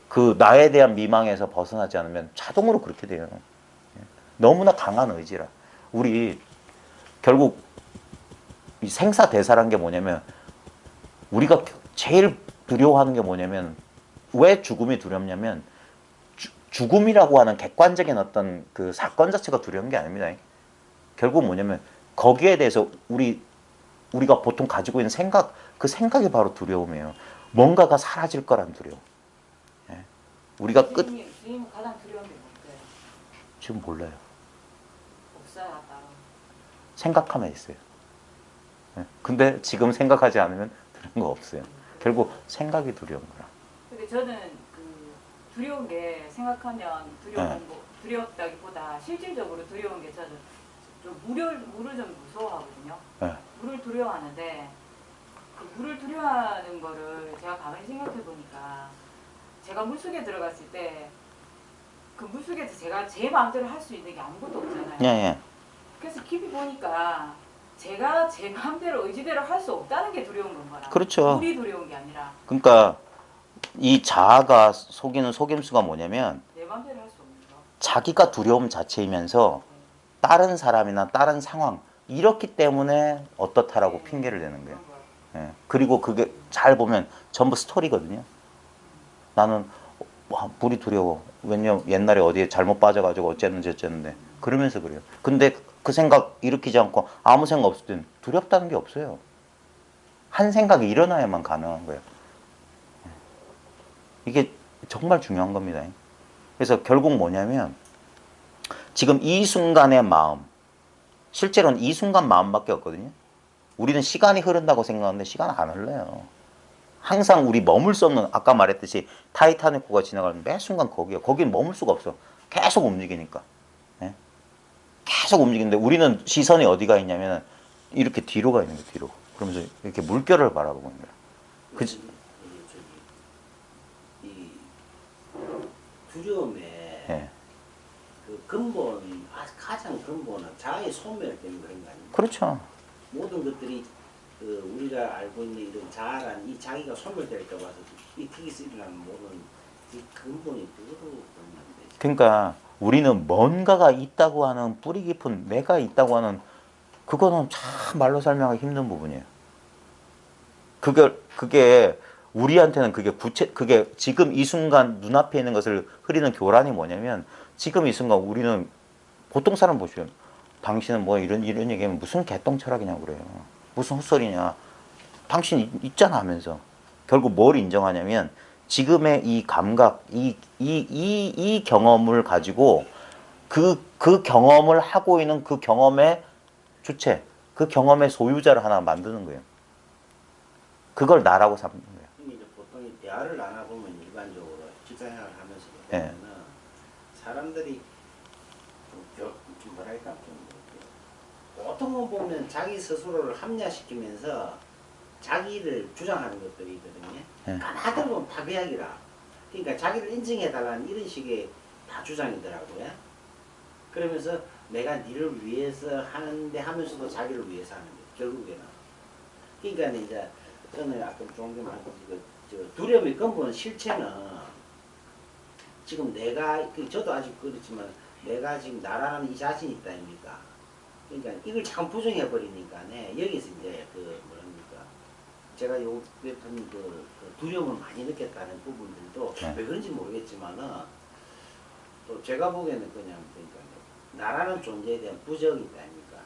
그 나에 대한 미망에서 벗어나지 않으면 자동으로 그렇게 돼요. 너무나 강한 의지라. 우리 결국 이 생사대사라는 게 뭐냐면 우리가 제일 두려워하는 게 뭐냐면 왜 죽음이 두렵냐면 죽음이라고 하는 객관적인 어떤 그 사건 자체가 두려운 게 아닙니다. 결국 뭐냐면 거기에 대해서 우리가 보통 가지고 있는 생각, 그 생각이 바로 두려움이에요. 뭔가가 사라질 거란 두려움. 예. 우리가 주님은 가장 두려운 게 뭔데요? 지금 몰라요. 없어요, 따로. 생각하면 있어요. 예. 근데 지금 생각하지 않으면 두려운 거 없어요. 결국 생각이 두려운 거라. 근데 저는 그 두려운 게 생각하면 두렵다기보다 실질적으로 두려운 게 저는 좀 물을 좀 무서워하거든요. 예. 물을 두려워하는데 그 물을 두려워하는 거를 제가 가만히 생각해 보니까 제가 물속에 들어갔을 때 그 물속에서 제가 제 마음대로 할 수 있는 게 아무것도 없잖아요. 예, 예. 그래서 깊이 보니까 제가 제 마음대로 의지대로 할 수 없다는 게 두려운 건가요? 그렇죠. 물이 두려운 게 아니라 그러니까 이 자아가 속이는 속임수가 뭐냐면 내 마음대로 할 수 없는 거. 자기가 두려움 자체이면서 다른 사람이나 다른 상황 이렇기 때문에 어떻다라고 핑계를 대는 거예요. 예. 그리고 그게 잘 보면 전부 스토리거든요. 나는 물이 두려워. 왜냐면 옛날에 어디에 잘못 빠져가지고 어쨌는지 어쨌는데 그러면서 그래요. 근데 그 생각 일으키지 않고 아무 생각 없을 땐 두렵다는 게 없어요. 한 생각이 일어나야만 가능한 거예요. 이게 정말 중요한 겁니다. 그래서 결국 뭐냐면 지금 이 순간의 마음, 실제로는 이 순간 마음밖에 없거든요. 우리는 시간이 흐른다고 생각하는데 시간 안 흘러요. 항상 우리 머물 수 없는, 아까 말했듯이 타이타닉호가 지나가는 매 순간 거기요. 거긴 머물 수가 없어. 계속 움직이니까. 예? 계속 움직이는데 우리는 시선이 어디가 있냐면 이렇게 뒤로 가 있는 거예요. 뒤로. 그러면서 이렇게 물결을 바라보고 있는 거예요. 그치? 이 두려움에 예. 그 근본, 가장 근본은 자아의 소멸 때문에 그런 거 아닙니까? 그렇죠. 모든 것들이 그 우리가 알고 있는 이런 자아란 이 자기가 소멸될까 봐서 이 틱이 일어나는 모든 이 근본이 그거로 보면 안 되죠. 그러니까 우리는 뭔가가 있다고 하는 뿌리 깊은 내가 있다고 하는 그거는 참 말로 설명하기 힘든 부분이에요. 그게 우리한테는 그게 지금 이 순간 눈앞에 있는 것을 흐리는 교란이 뭐냐면 지금 이 순간 우리는 보통 사람 보시면 당신은 뭐 이런 얘기하면 무슨 개똥 철학이냐고 그래요. 무슨 헛소리냐. 당신 있잖아 하면서 결국 뭘 인정하냐면 지금의 이 감각, 이 경험을 가지고 그 경험을 하고 있는 그 경험의 주체, 그 경험의 소유자를 하나 만드는 거예요. 그걸 나라고 삼는 거예요. 이제 보통 이 대화를 나눠보면 일반적으로 직장생활을 하면서도 예. 보면은 사람들이 좀 뭐랄까 좀 보통은 보면 자기 스스로를 합리화시키면서 자기를 주장하는 것들이 있거든요. 예. 가만히 보면 파괴학이라. 그러니까 자기를 인정해달라는 이런 식의 다 주장이더라고요. 그러면서 내가 니를 위해서 하는데 하면서도 자기를 위해서 하는 거예요. 결국에는. 그러니까 이제 저는 아까 조금 전에 말했듯이 두려움의 근본 실체는 지금 내가 저도 아직 그렇지만 내가 지금 나라는 이 자신이 있다 아닙니까? 그러니까 이걸 참 부정해 버리니까 여기서 이제 그 뭐랍니까? 제가 요 몇번 그 두려움을 많이 느꼈다는 부분들도 왜 그런지 모르겠지만은 또 제가 보기에는 그냥 그러니까 나라는 존재에 대한 부정이 있다 아닙니까?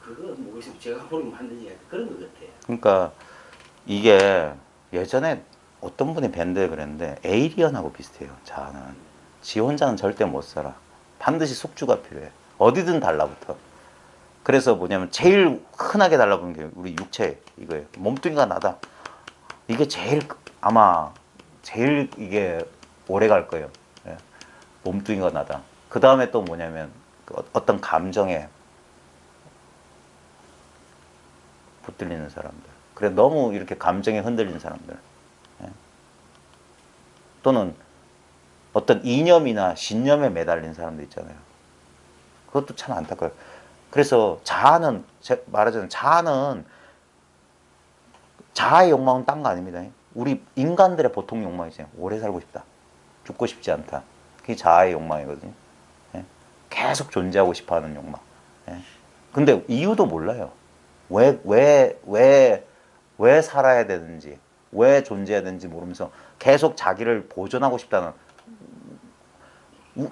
그거 모르겠어요. 제가 보기엔 맞는지 그런 것 같아요. 그러니까 이게 예전에 어떤 분이 밴드에 그랬는데 에이리언하고 비슷해요. 자아는 지 혼자는 절대 못 살아. 반드시 숙주가 필요해. 어디든 달라붙어. 그래서 뭐냐면 제일 흔하게 달라붙는 게 우리 육체 이거예요. 몸뚱이가 나다. 이게 아마 제일 이게 오래 갈 거예요. 예. 몸뚱이가 나다. 그 다음에 또 뭐냐면 어떤 감정에 붙들리는 사람들. 그래 너무 이렇게 감정에 흔들리는 사람들. 예. 또는 어떤 이념이나 신념에 매달린 사람들 있잖아요. 그것도 참 안타까워요. 그래서 자아는 말하자면 자아의 욕망은 딴 거 아닙니다. 우리 인간들의 보통 욕망이죠. 오래 살고 싶다. 죽고 싶지 않다. 그게 자아의 욕망이거든요. 예. 계속 존재하고 싶어하는 욕망. 예. 근데 이유도 몰라요. 왜 살아야 되는지, 왜 존재해야 되는지 모르면서 계속 자기를 보존하고 싶다는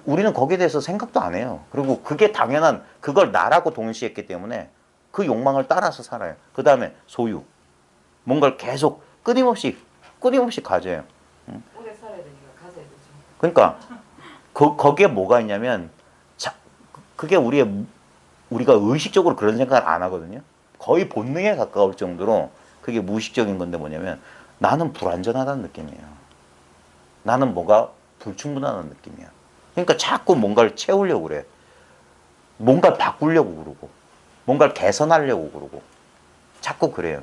우리는 거기에 대해서 생각도 안 해요. 그리고 그게 당연한 그걸 나라고 동시했기 때문에 그 욕망을 따라서 살아요. 그 다음에 소유. 뭔가를 계속 끊임없이 가져요. 오래 살아야 되니까 가져야 되죠. 그러니까 거기에 뭐가 있냐면 그게 우리가 의식적으로 그런 생각을 안 하거든요. 거의 본능에 가까울 정도로 그게 무의식적인 건데 뭐냐면 나는 불완전하다는 느낌이에요. 나는 뭐가 불충분하다는 느낌이야. 그러니까 자꾸 뭔가를 채우려고 그래. 뭔가를 바꾸려고 그러고 뭔가를 개선하려고 그러고 자꾸 그래요.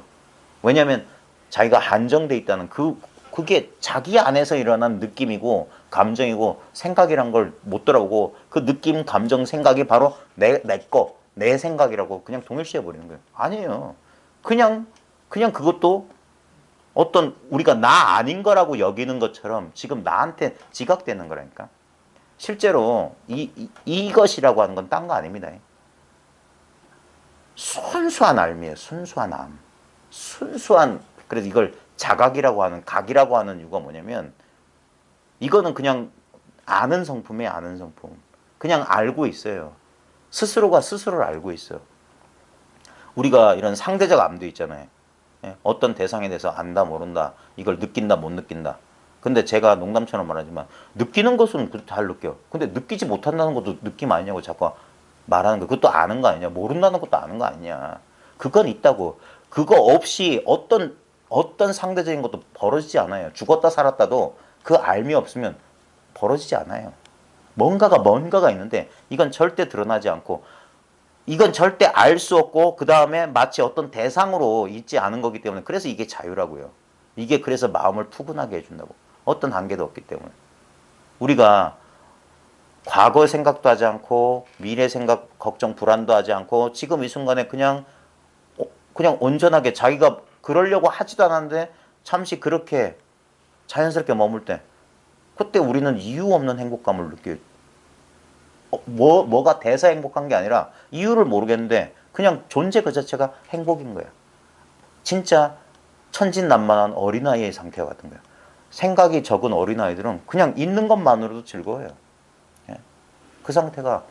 왜냐하면 자기가 한정돼 있다는 그게 자기 안에서 일어난 느낌이고 감정이고 생각이란 걸 못 돌아보고 그 느낌, 감정, 생각이 바로 내 생각이라고 그냥 동일시해 버리는 거예요. 아니에요. 그냥 그것도 어떤 우리가 나 아닌 거라고 여기는 것처럼 지금 나한테 지각되는 거라니까. 실제로 이것이라고 하는 건 딴 거 아닙니다. 순수한 알미예요. 순수한 암. 그래서 이걸 자각이라고 하는, 각이라고 하는 이유가 뭐냐면 이거는 그냥 아는 성품이에요. 아는 성품. 그냥 알고 있어요. 스스로가 스스로를 알고 있어요. 우리가 이런 상대적 암도 있잖아요. 예? 어떤 대상에 대해서 안다 모른다. 이걸 느낀다 못 느낀다. 근데 제가 농담처럼 말하지만 느끼는 것은 잘 느껴요. 근데 느끼지 못한다는 것도 느낌 아니냐고 자꾸 말하는 거. 그것도 아는 거 아니냐. 모른다는 것도 아는 거 아니냐. 그건 있다고. 그거 없이 어떤 상대적인 것도 벌어지지 않아요. 죽었다 살았다도 그 알미 없으면 벌어지지 않아요. 뭔가가 있는데 이건 절대 드러나지 않고 이건 절대 알 수 없고 그 다음에 마치 어떤 대상으로 있지 않은 거기 때문에 그래서 이게 자유라고요. 이게 그래서 마음을 푸근하게 해준다고. 어떤 한계도 없기 때문에. 우리가 과거 생각도 하지 않고 미래 생각 걱정 불안도 하지 않고 지금 이 순간에 그냥 온전하게 자기가 그러려고 하지도 않았는데 잠시 그렇게 자연스럽게 머물 때 그때 우리는 이유 없는 행복감을 느껴요. 뭐가 돼서 행복한 게 아니라 이유를 모르겠는데 그냥 존재 그 자체가 행복인 거야. 진짜 천진난만한 어린아이의 상태와 같은 거야. 생각이 적은 어린아이들은 그냥 있는 것만으로도 즐거워요. 예. 그 상태가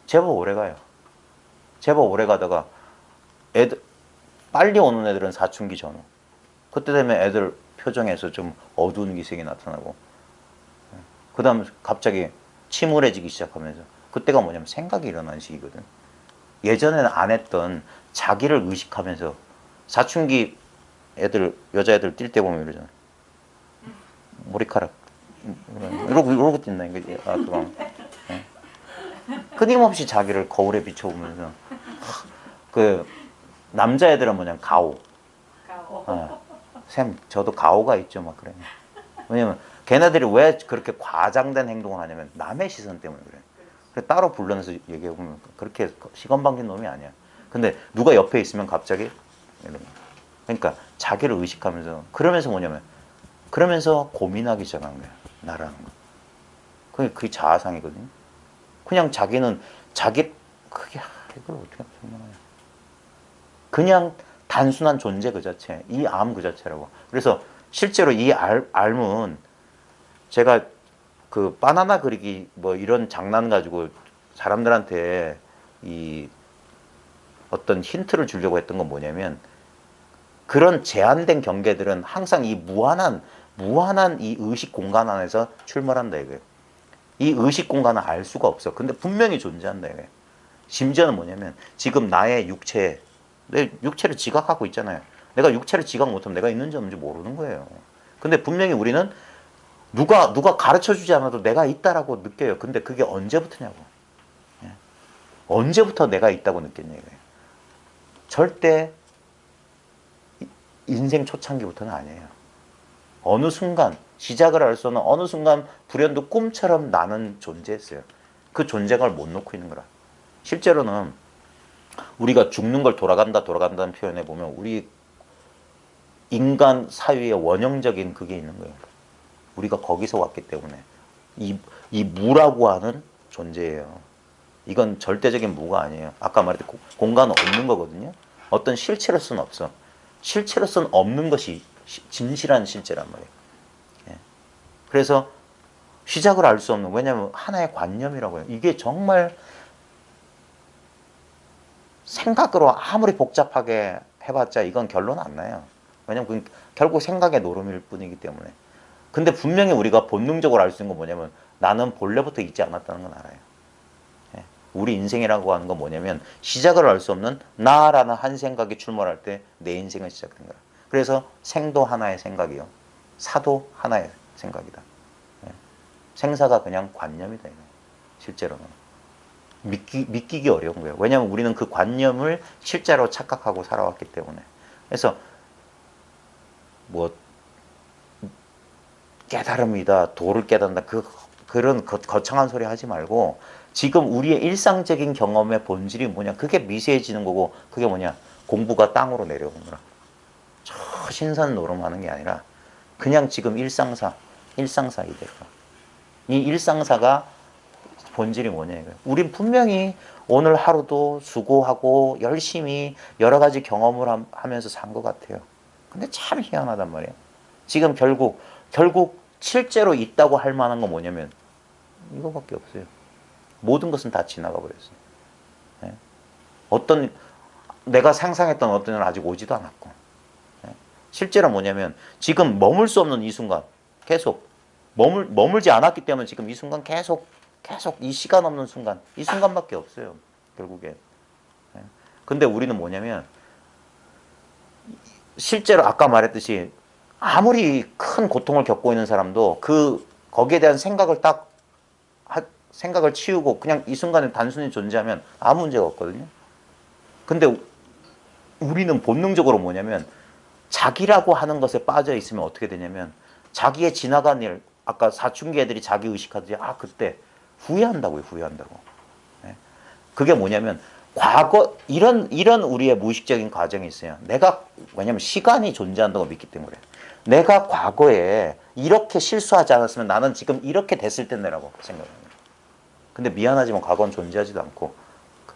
제법 오래 가요. 제법 오래 가다가 애들 빨리 오는 애들은 사춘기 전후. 그때 되면 애들 표정에서 좀 어두운 기색이 나타나고 그 다음 갑자기 침울해지기 시작하면서 그때가 뭐냐면 생각이 일어나는 시기거든. 예전에는 안 했던 자기를 의식하면서 사춘기 애들 여자애들 뛸 때 보면 이러잖아. 머리카락 이러고 뛴다 이거지. 그럼 끊임없이 자기를 거울에 비춰보면서 그 남자애들은 뭐냐면 가오. 쌤 저도 가오가 있죠 막 그래. 왜냐면 걔네들이 왜 그렇게 과장된 행동을 하냐면 남의 시선 때문에 그래. 그래 따로 불러내서 얘기해보면 그렇게 시건방진 놈이 아니야. 근데 누가 옆에 있으면 갑자기 이러면. 그러니까 자기를 의식하면서 그러면서 뭐냐면 그러면서 고민하기 시작한 거야. 나라는 거. 그게 자아상이거든요. 그냥 자기는 자기 그게 이걸 어떻게 설명해요. 그냥 단순한 존재 그 자체, 이 암 그 자체라고. 그래서 실제로 이 암은 제가 그 바나나 그리기 뭐 이런 장난 가지고 사람들한테 이 어떤 힌트를 주려고 했던 건 뭐냐면 그런 제한된 경계들은 항상 이 무한한 이 의식 공간 안에서 출몰한다 이거예요. 이 의식 공간은 알 수가 없어. 근데 분명히 존재한다 이거예요. 심지어는 뭐냐면 지금 나의 육체, 내 육체를 지각하고 있잖아요. 내가 육체를 지각 못하면 내가 있는지 없는지 모르는 거예요. 근데 분명히 우리는 누가 가르쳐주지 않아도 내가 있다라고 느껴요. 근데 그게 언제부터냐고. 예. 언제부터 내가 있다고 느꼈냐 이거예요. 절대 인생 초창기부터는 아니에요. 어느 순간 시작을 할 수 없는 어느 순간 불현도 꿈처럼 나는 존재했어요. 그 존재감을 못 놓고 있는 거라. 실제로는 우리가 죽는 걸 돌아간다는 표현에 보면 우리 인간 사회의 원형적인 그게 있는 거예요. 우리가 거기서 왔기 때문에 이 무라고 하는 존재예요. 이건 절대적인 무가 아니에요. 아까 말했듯이 공간은 없는 거거든요. 어떤 실체로서는 없어. 실체로서는 없는 것이 진실한 실제란 말이에요. 예. 그래서 시작을 알 수 없는, 왜냐하면 하나의 관념이라고 해요. 이게 정말 생각으로 아무리 복잡하게 해봤자 이건 결론 안 나요. 왜냐면 결국 생각의 노름일 뿐이기 때문에. 근데 분명히 우리가 본능적으로 알 수 있는 건 뭐냐면 나는 본래부터 있지 않았다는 건 알아요. 예. 우리 인생이라고 하는 건 뭐냐면 시작을 알 수 없는 나라는 한 생각이 출몰할 때 내 인생은 시작된 거야. 그래서 생도 하나의 생각이요. 사도 하나의 생각이다. 예. 생사가 그냥 관념이다. 이거. 실제로는. 믿기기 어려운 거예요. 왜냐하면 우리는 그 관념을 실제로 착각하고 살아왔기 때문에. 그래서 뭐 깨달음이다, 도를 깨닫는다, 그런 거창한 소리 하지 말고 지금 우리의 일상적인 경험의 본질이 뭐냐, 그게 미세해지는 거고, 그게 뭐냐, 공부가 땅으로 내려오는 거라. 저 신선 노름하는 게 아니라 그냥 지금 일상사 이대로. 이 일상사가 본질이 뭐냐 이거예요. 우린 분명히 오늘 하루도 수고하고 열심히 여러 가지 경험을 하면서 산 것 같아요. 근데 참 희한하단 말이에요. 지금 결국 실제로 있다고 할 만한 건 뭐냐면 이거밖에 없어요. 모든 것은 다 지나가 버렸어요. 예? 어떤 내가 상상했던 어떤 일은 아직 오지도 않았고, 예? 실제로 뭐냐면 지금 머물 수 없는 이 순간 계속 머물지 않았기 때문에 지금 이 순간 계속 이 시간 없는 순간, 이 순간밖에 없어요. 결국에. 예? 근데 우리는 뭐냐면 실제로 아까 말했듯이 아무리 큰 고통을 겪고 있는 사람도 거기에 대한 생각을 치우고 그냥 이 순간에 단순히 존재하면 아무 문제가 없거든요. 근데 우리는 본능적으로 뭐냐면 자기라고 하는 것에 빠져 있으면 어떻게 되냐면 자기의 지나간 일, 아까 사춘기 애들이 자기 의식하듯이 그때 후회한다고요, 후회한다고. 예. 그게 뭐냐면 과거 이런 우리의 무의식적인 과정이 있어요. 내가 왜냐면 시간이 존재한다고 믿기 때문에 내가 과거에 이렇게 실수하지 않았으면 나는 지금 이렇게 됐을 텐데라고 생각합니다. 근데 미안하지만 과거는 존재하지도 않고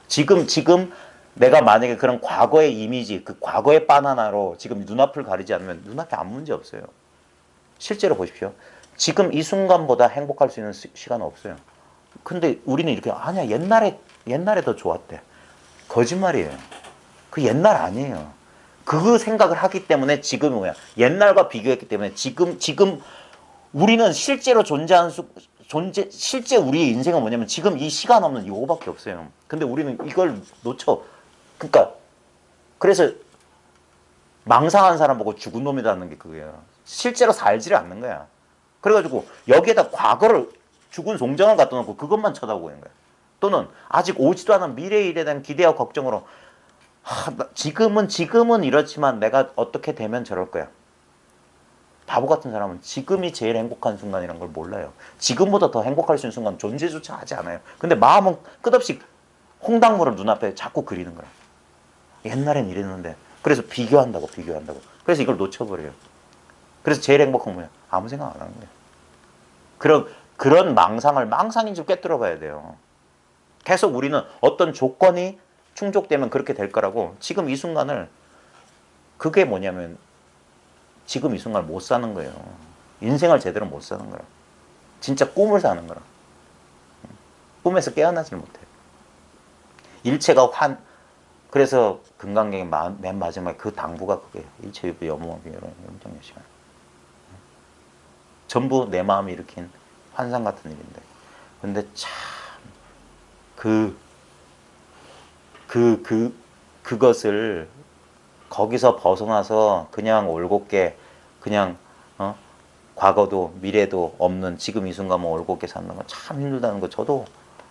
지금 내가 만약에 그런 과거의 이미지, 그 과거의 바나나로 지금 눈앞을 가리지 않으면 눈앞에 아무 문제 없어요. 실제로 보십시오. 지금 이 순간보다 행복할 수 있는 시간은 없어요. 근데 우리는 이렇게 아니야 옛날에 더 좋았대. 거짓말이에요. 그 옛날 아니에요. 그 생각을 하기 때문에 지금이 뭐야? 옛날과 비교했기 때문에 지금 우리는 실제로 존재하는 실제 우리의 인생은 뭐냐면 지금 이 시간 없는 요거밖에 없어요. 근데 우리는 이걸 놓쳐. 그러니까 그래서 망상한 사람 보고 죽은 놈이라는 게 그거예요. 실제로 살지를 않는 거야. 그래가지고 여기에다 과거를 죽은 송정을 갖다 놓고 그것만 쳐다보고 있는 거야. 또는 아직 오지도 않은 미래에 대한 기대와 걱정으로 지금은 이렇지만 내가 어떻게 되면 저럴 거야. 바보 같은 사람은 지금이 제일 행복한 순간이라는 걸 몰라요. 지금보다 더 행복할 수 있는 순간 존재조차 하지 않아요. 근데 마음은 끝없이 홍당무를 눈앞에 자꾸 그리는 거야. 옛날엔 이랬는데. 그래서 비교한다고. 그래서 이걸 놓쳐버려요. 그래서 제일 행복한 건 뭐야? 아무 생각 안 하는 거예요. 그런 망상인 줄 꿰뚫어 봐야 돼요. 계속 우리는 어떤 조건이 충족되면 그렇게 될 거라고 지금 이 순간을 그게 뭐냐면 지금 이 순간을 못 사는 거예요. 인생을 제대로 못 사는 거라. 진짜 꿈을 사는 거라. 꿈에서 깨어나질 못해요. 일체가 그래서 금강경의 맨 마지막에 그 당부가 그게 일체유비 여무하기 이런 영정의 시간. 전부 내 마음이 일으킨 환상 같은 일인데. 근데 참 그것을 거기서 벗어나서 그냥 올곧게 그냥 과거도 미래도 없는 지금 이 순간만 올곧게 사는 건 참 힘들다는 거 저도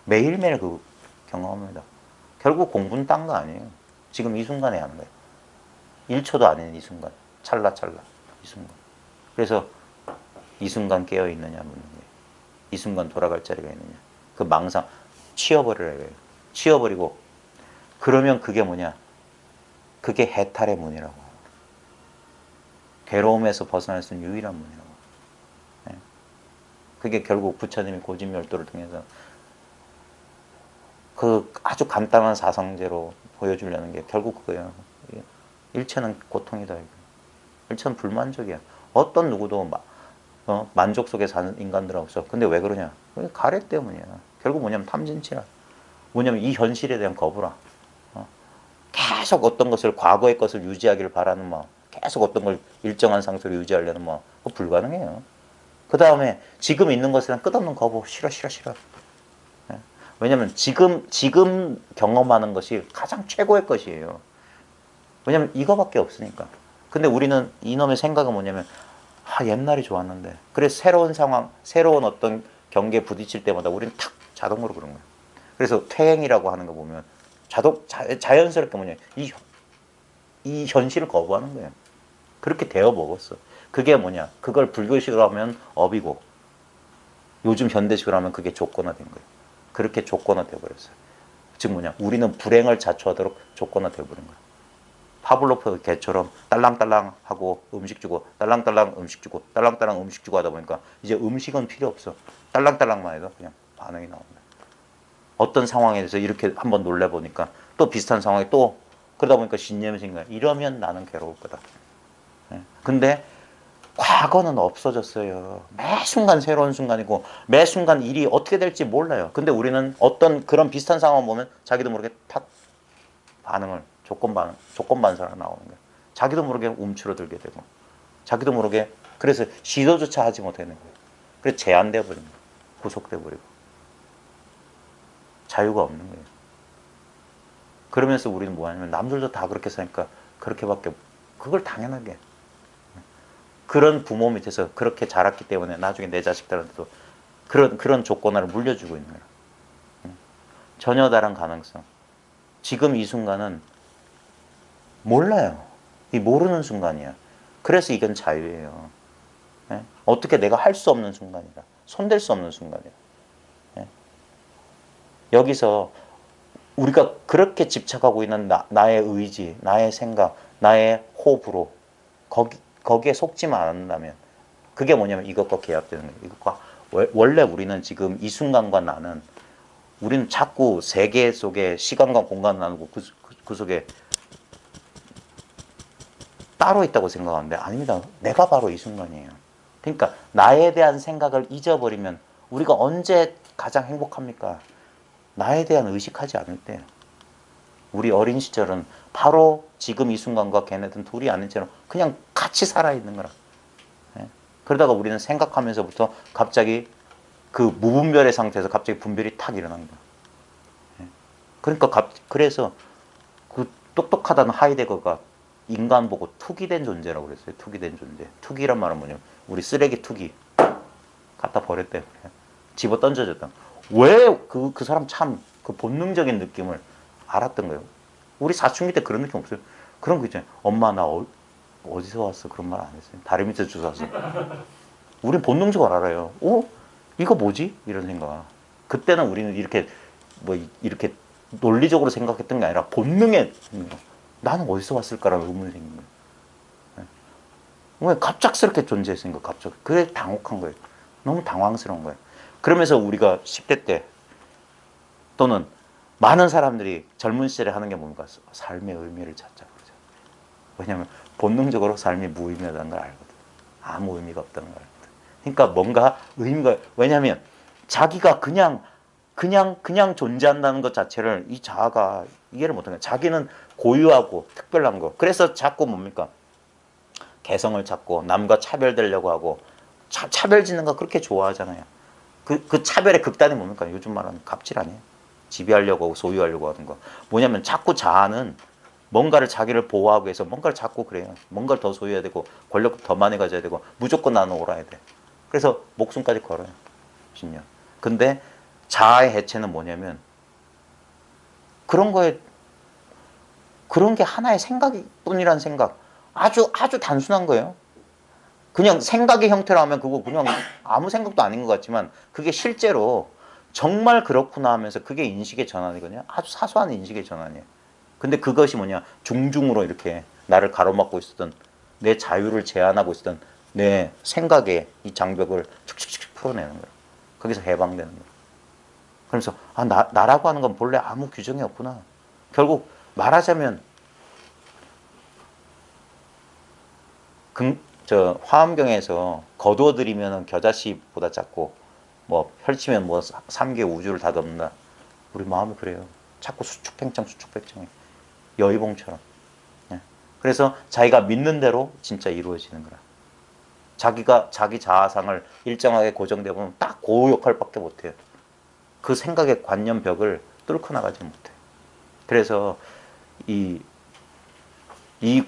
매일매일 그 경험합니다. 결국 공부는 딴 거 아니에요. 지금 이 순간에 하는 거예요. 1초도 아닌 이 순간. 찰나찰나 이 순간. 그래서 이 순간 깨어있느냐 묻는 거예요. 이 순간 돌아갈 자리가 있느냐. 그 망상 치워버리라 이거예요. 치워버리고 그러면 그게 뭐냐. 그게 해탈의 문이라고. 괴로움에서 벗어날 수 있는 유일한 문이라고. 네. 그게 결국 부처님이 고집멸도를 통해서 그 아주 간단한 사상제로 보여주려는 게 결국 그거예요. 일체는 고통이다. 일체는 불만족이야. 어떤 누구도 만족 속에 사는 인간들은 없어. 근데 왜 그러냐? 가래 때문이야. 결국 뭐냐면 탐진치라. 뭐냐면 이 현실에 대한 거부라. 계속 어떤 것을 과거의 것을 유지하기를 바라는 마음. 계속 어떤 걸 일정한 상태로 유지하려는 마음. 그거 불가능해요. 그 다음에 지금 있는 것에 대한 끝없는 거부. 싫어. 왜냐면 지금 경험하는 것이 가장 최고의 것이에요. 왜냐면 이거밖에 없으니까. 근데 우리는 이놈의 생각은 뭐냐면 옛날이 좋았는데. 그래서 새로운 상황, 새로운 어떤 경계에 부딪힐 때마다 우리는 탁 자동으로 그런 거예요. 그래서 퇴행이라고 하는 거 보면 자연스럽게 뭐냐 이 현실을 거부하는 거예요. 그렇게 되어 먹었어. 그게 뭐냐? 그걸 불교식으로 하면 업이고 요즘 현대식으로 하면 그게 조건화된 거예요. 그렇게 조건화돼 버렸어요. 즉 뭐냐? 우리는 불행을 자초하도록 조건화돼 버린 거예요. 파블로프 개처럼 딸랑딸랑 하고 음식 주고 딸랑딸랑 음식 주고 딸랑딸랑 음식 주고 하다 보니까 이제 음식은 필요 없어. 딸랑딸랑만 해도 그냥 반응이 나옵니다. 어떤 상황에 대해서 이렇게 한번 놀래보니까 또 비슷한 상황에 또 그러다 보니까 신념이 생겨요. 이러면 나는 괴로울 거다. 근데 과거는 없어졌어요. 매 순간 새로운 순간이고 매 순간 일이 어떻게 될지 몰라요. 근데 우리는 어떤 그런 비슷한 상황을 보면 자기도 모르게 탁 반응을 조건 반사가 나오는 거예요. 자기도 모르게 움츠러들게 되고 자기도 모르게 그래서 시도조차 하지 못하는 거예요. 그래서 제한돼 버린 거예요. 구속돼 버리고 자유가 없는 거예요. 그러면서 우리는 뭐 하냐면 남들도 다 그렇게 사니까 그렇게밖에 그걸 당연하게 그런 부모 밑에서 그렇게 자랐기 때문에 나중에 내 자식들한테도 그런 조건화를 물려주고 있는 거예요. 전혀 다른 가능성. 지금 이 순간은 몰라요. 이 모르는 순간이야. 그래서 이건 자유예요. 어떻게 내가 할 수 없는 순간이라. 손댈 수 없는 순간이야. 여기서 우리가 그렇게 집착하고 있는 나의 의지, 나의 생각, 나의 호불호 거기에 속지만 않는다면 그게 뭐냐면 이것과 계합되는 거예요. 이것과 원래 우리는 지금 이 순간과 나는 우리는 자꾸 세계 속에 시간과 공간을 나누고 그 속에 따로 있다고 생각하는데 아닙니다. 내가 바로 이 순간이에요. 그러니까 나에 대한 생각을 잊어버리면 우리가 언제 가장 행복합니까? 나에 대한 의식하지 않을 때. 우리 어린 시절은 바로 지금 이 순간과 걔네들은 둘이 아닌 채로 그냥 같이 살아있는 거라. 예? 그러다가 우리는 생각하면서부터 갑자기 그 무분별의 상태에서 갑자기 분별이 탁 일어난 거야. 예? 그러니까 그래서 그 똑똑하다는 하이데거가 인간 보고 투기된 존재라고 그랬어요. 투기된 존재. 투기란 말은 뭐냐면 우리 쓰레기 투기 갖다 버렸대요. 집어 던져줬다. 왜 그 사람 참 그 본능적인 느낌을 알았던 거예요. 우리 사춘기 때 그런 느낌 없어요. 그런 거 있잖아요. 엄마 나 어디서 왔어? 그런 말 안 했어요. 다리 밑에 주워 왔어. 우린 본능적으로 알아요. 이거 뭐지? 이런 생각. 그때는 우리는 이렇게 이렇게 논리적으로 생각했던 게 아니라 본능에 나는 어디서 왔을까라는 의문이 생긴 거예요. 왜 갑작스럽게 존재했으니까 갑자기. 그게 당혹한 거예요. 너무 당황스러운 거예요. 그러면서 우리가 10대 때 또는 많은 사람들이 젊은 시절에 하는 게 뭡니까? 삶의 의미를 찾자 그러죠. 왜냐하면 본능적으로 삶이 무의미하다는 걸 알거든. 아무 의미가 없다는 걸 알거든. 그러니까 뭔가 의미가 왜냐하면 자기가 그냥 존재한다는 것 자체를 이 자아가 이해를 못하는 거야. 자기는 고유하고 특별한 거. 그래서 자꾸 뭡니까? 개성을 찾고 남과 차별되려고 하고 차별 짓는 거 그렇게 좋아하잖아요. 그 차별의 극단이 뭡니까? 요즘 말하는 갑질 아니에요? 지배하려고 하고 소유하려고 하는 거. 뭐냐면 자꾸 자아는 뭔가를 자기를 보호하기 위해서 뭔가를 자꾸 그래요. 뭔가를 더 소유해야 되고 권력도 더 많이 가져야 되고 무조건 나는 옳아야 돼. 그래서 목숨까지 걸어요. 10년. 근데 자아의 해체는 뭐냐면 그런 게 하나의 생각일 뿐이란 생각. 아주 단순한 거예요. 그냥 생각의 형태로 하면 그거 그냥 아무 생각도 아닌 것 같지만 그게 실제로 정말 그렇구나 하면서 그게 인식의 전환이거든요. 아주 사소한 인식의 전환이에요. 근데 그것이 뭐냐 중중으로 이렇게 나를 가로막고 있었던 내 자유를 제한하고 있었던 내 생각의 이 장벽을 축축축 풀어내는 거예요. 거기서 해방되는 거예요. 그러면서 나라고 하는 건 본래 아무 규정이 없구나. 결국 말하자면 화엄경에서 거두어들이면 겨자씨보다 작고 펼치면 3개 우주를 다 덮는다. 우리 마음이 그래요. 자꾸 수축팽창해. 여의봉처럼. 예. 그래서 자기가 믿는 대로 진짜 이루어지는 거라. 자기 자아상을 일정하게 고정되어 보면 딱 그 역할밖에 못해요. 그 생각의 관념벽을 뚫고 나가지 못해. 그래서 이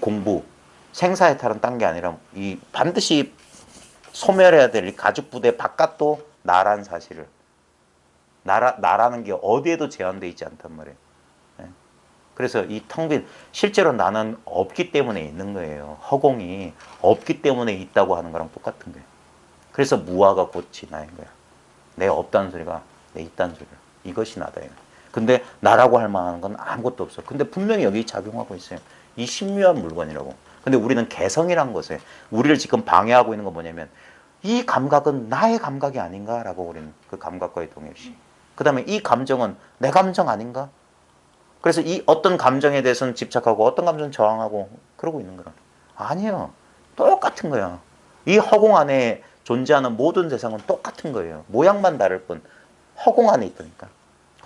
공부 생사해탈은 딴 게 아니라 이 반드시 소멸해야 될 이 가죽부대 바깥도 나란 사실을 나라는 게 어디에도 제한되어 있지 않단 말이에요. 네. 그래서 이 텅 빈 실제로 나는 없기 때문에 있는 거예요. 허공이 없기 때문에 있다고 하는 거랑 똑같은 거예요. 그래서 무아가 곧이 나인 거야. 내 없다는 소리가 내 있다는 소리야. 이것이 나다. 근데 나라고 할 만한 건 아무것도 없어. 근데 분명히 여기 작용하고 있어요. 이 신묘한 물건이라고. 근데 우리는 개성이란 것에 우리를 지금 방해하고 있는 건 뭐냐면 이 감각은 나의 감각이 아닌가라고 우리는 그 감각과의 동일시. 그 다음에 이 감정은 내 감정 아닌가? 그래서 이 어떤 감정에 대해서는 집착하고 어떤 감정은 저항하고 그러고 있는 거야. 아니에요. 똑같은 거야. 이 허공 안에 존재하는 모든 세상은 똑같은 거예요. 모양만 다를 뿐 허공 안에 있다니까.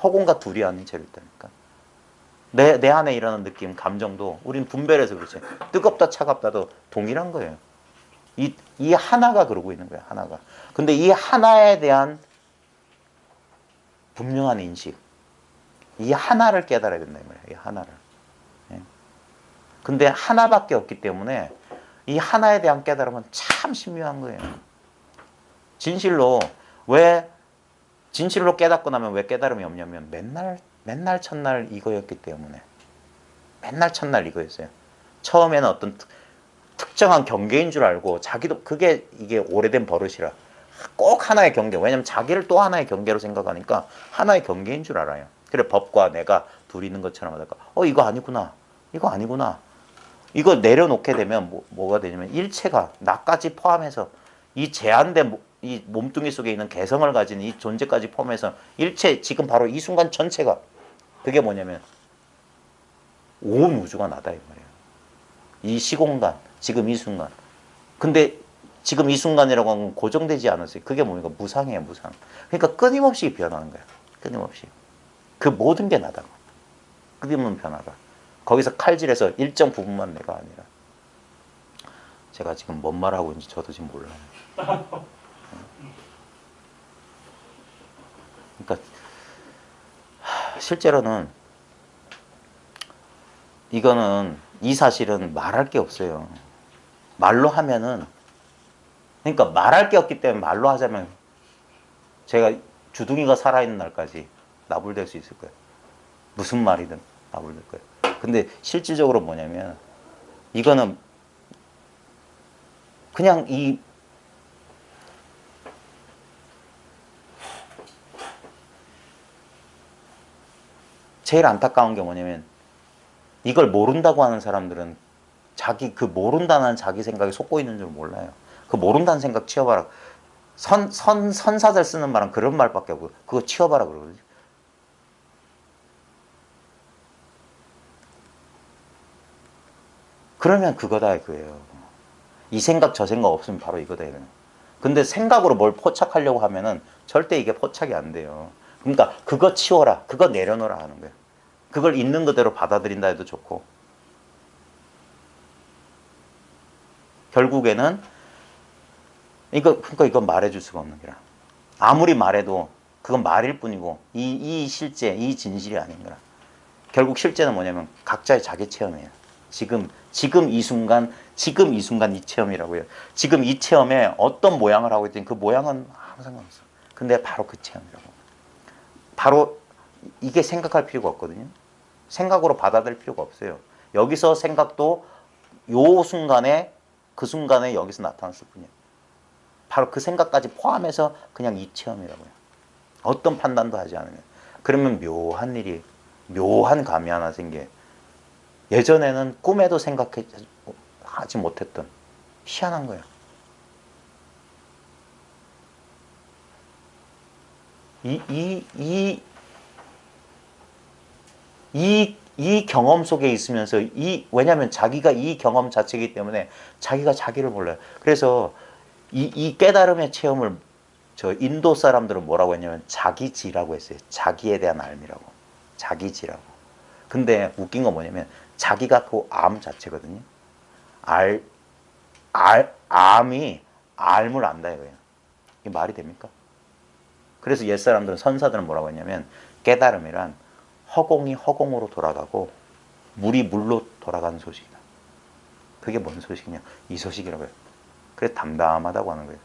허공과 둘이 아닌 채로 있다니까. 내 안에 일어나는 느낌, 감정도 우린 분별해서 그렇지. 뜨겁다 차갑다도 동일한 거예요. 이 하나가 그러고 있는 거야. 하나가. 근데 이 하나에 대한 분명한 인식, 이 하나를 깨달아야 된다 이 말이야. 이 하나를. 예. 근데 하나밖에 없기 때문에 이 하나에 대한 깨달음은 참 신묘한 거예요. 진실로 깨닫고 나면 왜 깨달음이 없냐면 맨날 첫날 이거였기 때문에. 맨날 첫날 이거였어요. 처음에는 어떤 특정한 경계인 줄 알고 자기도 이게 오래된 버릇이라 꼭 하나의 경계. 왜냐면 자기를 또 하나의 경계로 생각하니까 하나의 경계인 줄 알아요. 그래 법과 내가 둘이 있는 것처럼 하다가 이거 아니구나. 이거 아니구나. 이거 내려놓게 되면 뭐가 되냐면 일체가 나까지 포함해서 이 제한된 이 몸뚱이 속에 있는 개성을 가진 이 존재까지 포함해서 일체 지금 바로 이 순간 전체가 그게 뭐냐면 온 우주가 나다 이 말이에요. 이 시공간, 지금 이 순간. 근데 지금 이 순간이라고 하는 건 고정되지 않았어요. 그게 뭡니까? 무상이에요, 무상. 그러니까 끊임없이 변하는 거예요. 끊임없이. 그 모든 게 나다. 끊임없는 변화가. 거기서 칼질해서 일정 부분만 내가 아니라. 제가 지금 뭔 말하고 있는지 저도 지금 몰라요. 그러니까 실제로는 이거는 이 사실은 말할 게 없어요. 말로 하면은 그러니까 말할 게 없기 때문에 말로 하자면 제가 주둥이가 살아있는 날까지 나불댈 수 있을 거예요. 무슨 말이든 나불댈 거예요. 근데 실질적으로 뭐냐면 이거는 그냥 이 제일 안타까운 게 뭐냐면 이걸 모른다고 하는 사람들은 자기 그 모른다는 자기 생각에 속고 있는 줄 몰라요. 그 모른다는 생각 치워봐라. 선사들 쓰는 말은 그런 말밖에 없고 그거 치워봐라 그러거든요. 그러면 그거다 그거예요. 이 생각 저 생각 없으면 바로 이거다 이거는. 근데 생각으로 뭘 포착하려고 하면은 절대 이게 포착이 안 돼요. 그러니까 그거 치워라, 그거 내려놓으라 하는 거예요. 그걸 있는 그대로 받아들인다 해도 좋고 결국에는 그러니까 이건 말해줄 수가 없는 거라. 아무리 말해도 그건 말일 뿐이고 이 실제, 이 진실이 아닌 거라. 결국 실제는 뭐냐면 각자의 자기 체험이에요. 지금 이 순간 이 체험이라고요. 지금 이 체험에 어떤 모양을 하고 있든 그 모양은 아무 상관없어. 근데 바로 그 체험이라고. 바로 이게 생각할 필요가 없거든요. 생각으로 받아들일 필요가 없어요. 여기서 생각도 요 순간에 그 순간에 여기서 나타났을 뿐이에요. 바로 그 생각까지 포함해서 그냥 이 체험이라고요. 어떤 판단도 하지 않으면. 그러면 묘한 일이 묘한 감이 하나 생겨요. 예전에는 꿈에도 생각하지 못했던 희한한 거예요. 이 경험 속에 있으면서 왜냐하면 자기가 이 경험 자체이기 때문에 자기가 자기를 몰라요. 그래서 이 깨달음의 체험을 저 인도 사람들은 뭐라고 했냐면 자기지라고 했어요. 자기에 대한 알미라고. 자기지라고. 근데 웃긴 건 뭐냐면 자기가 그 암 자체거든요. 암이 알을 안다 이거예요. 이게 말이 됩니까? 그래서 옛사람들은 선사들은 뭐라고 했냐면 깨달음이란 허공이 허공으로 돌아가고 물이 물로 돌아가는 소식이다. 그게 뭔 소식이냐? 이 소식이라고 해요. 그래서 담담하다고 하는 거예요.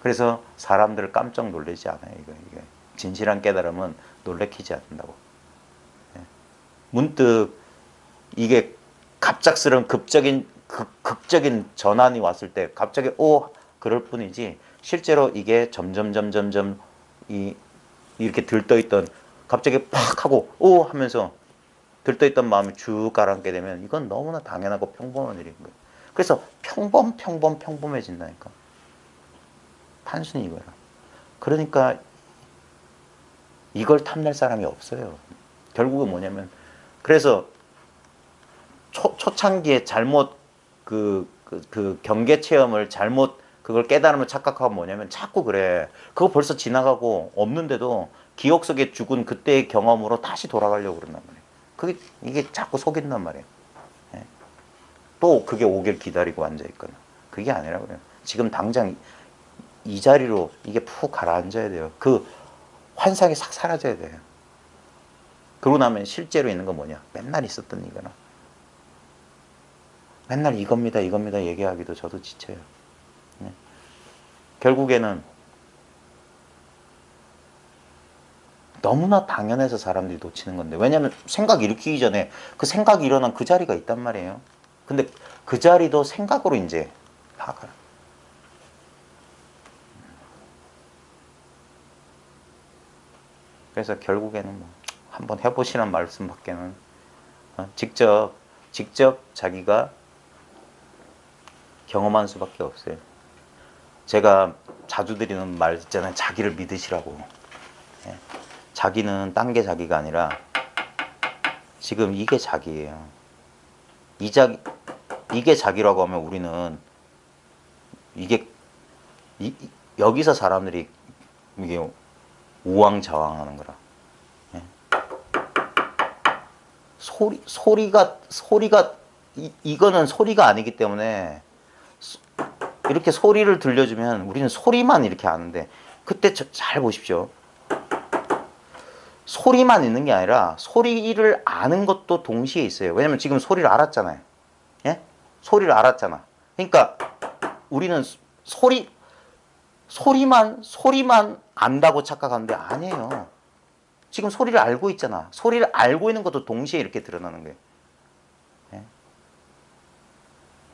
그래서 사람들을 깜짝 놀라지 않아요. 이게 진실한 깨달음은 놀래키지 않는다고. 문득 이게 갑작스러운 극적인 전환이 왔을 때 갑자기 그럴 뿐이지 실제로 이게 점점 이렇게 들떠있던 갑자기 팍 하고 하면서 들떠있던 마음이 쭉 가라앉게 되면 이건 너무나 당연하고 평범한 일인 거예요. 그래서 평범해진다니까. 단순히 이거야. 그러니까 이걸 탐낼 사람이 없어요. 결국은 뭐냐면 그래서 초창기에 잘못 그 경계 체험을 잘못 그걸 깨달음을 착각하고 뭐냐면 자꾸 그래. 그거 벌써 지나가고 없는데도 기억 속에 죽은 그때의 경험으로 다시 돌아가려고 그런단 말이에요. 이게 자꾸 속인단 말이에요. 또 그게 오길 기다리고 앉아있거나. 그게 아니라 그래요. 지금 당장 이 자리로 이게 푹 가라앉아야 돼요. 그 환상이 싹 사라져야 돼요. 그러고 나면 실제로 있는 건 뭐냐? 맨날 있었던 이거나. 맨날 이겁니다 얘기하기도 저도 지쳐요. 결국에는 너무나 당연해서 사람들이 놓치는 건데 왜냐하면 생각 일으키기 전에 그 생각이 일어난 그 자리가 있단 말이에요. 근데 그 자리도 생각으로 이제 파악하라. 그래서 결국에는 뭐 한번 해보시는 말씀밖에는 직접 자기가 경험한 수밖에 없어요. 제가 자주 드리는 말 있잖아요. 자기를 믿으시라고. 예. 자기는 딴 게 자기가 아니라 지금 이게 자기예요. 이게 자기라고 하면 우리는 이게 여기서 사람들이 이게 우왕좌왕하는 거라. 예. 소리가 이거는 소리가 아니기 때문에 이렇게 소리를 들려주면 우리는 소리만 이렇게 아는데 그때 잘 보십시오. 소리만 있는 게 아니라 소리를 아는 것도 동시에 있어요. 왜냐면 지금 소리를 알았잖아요. 예? 소리를 알았잖아. 그러니까 우리는 소리만 안다고 착각하는데 아니에요. 지금 소리를 알고 있잖아. 소리를 알고 있는 것도 동시에 이렇게 드러나는 거예요. 예?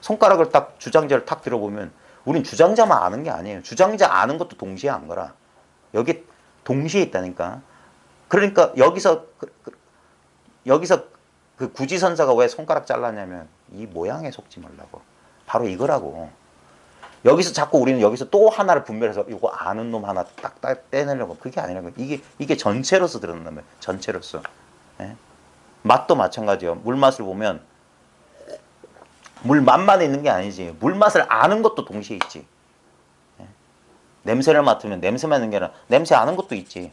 손가락을 딱 주장자를 탁 들어보면 우린 주장자만 아는 게 아니에요. 주장자 아는 것도 동시에 안 거라. 여기 동시에 있다니까. 그러니까 여기서 그 구지선사가 왜 손가락 잘랐냐면 이 모양에 속지 말라고. 바로 이거라고. 여기서 자꾸 우리는 여기서 또 하나를 분별해서 이거 아는 놈 하나 딱 떼내려고. 그게 아니라는 거예요. 이게 전체로서 드러난다는 거예요. 전체로서. 예? 맛도 마찬가지예요. 물맛을 보면 물 맛만 있는 게 아니지. 물맛을 아는 것도 동시에 있지. 예? 냄새를 맡으면 냄새만 있는 게 아니라 냄새 아는 것도 있지.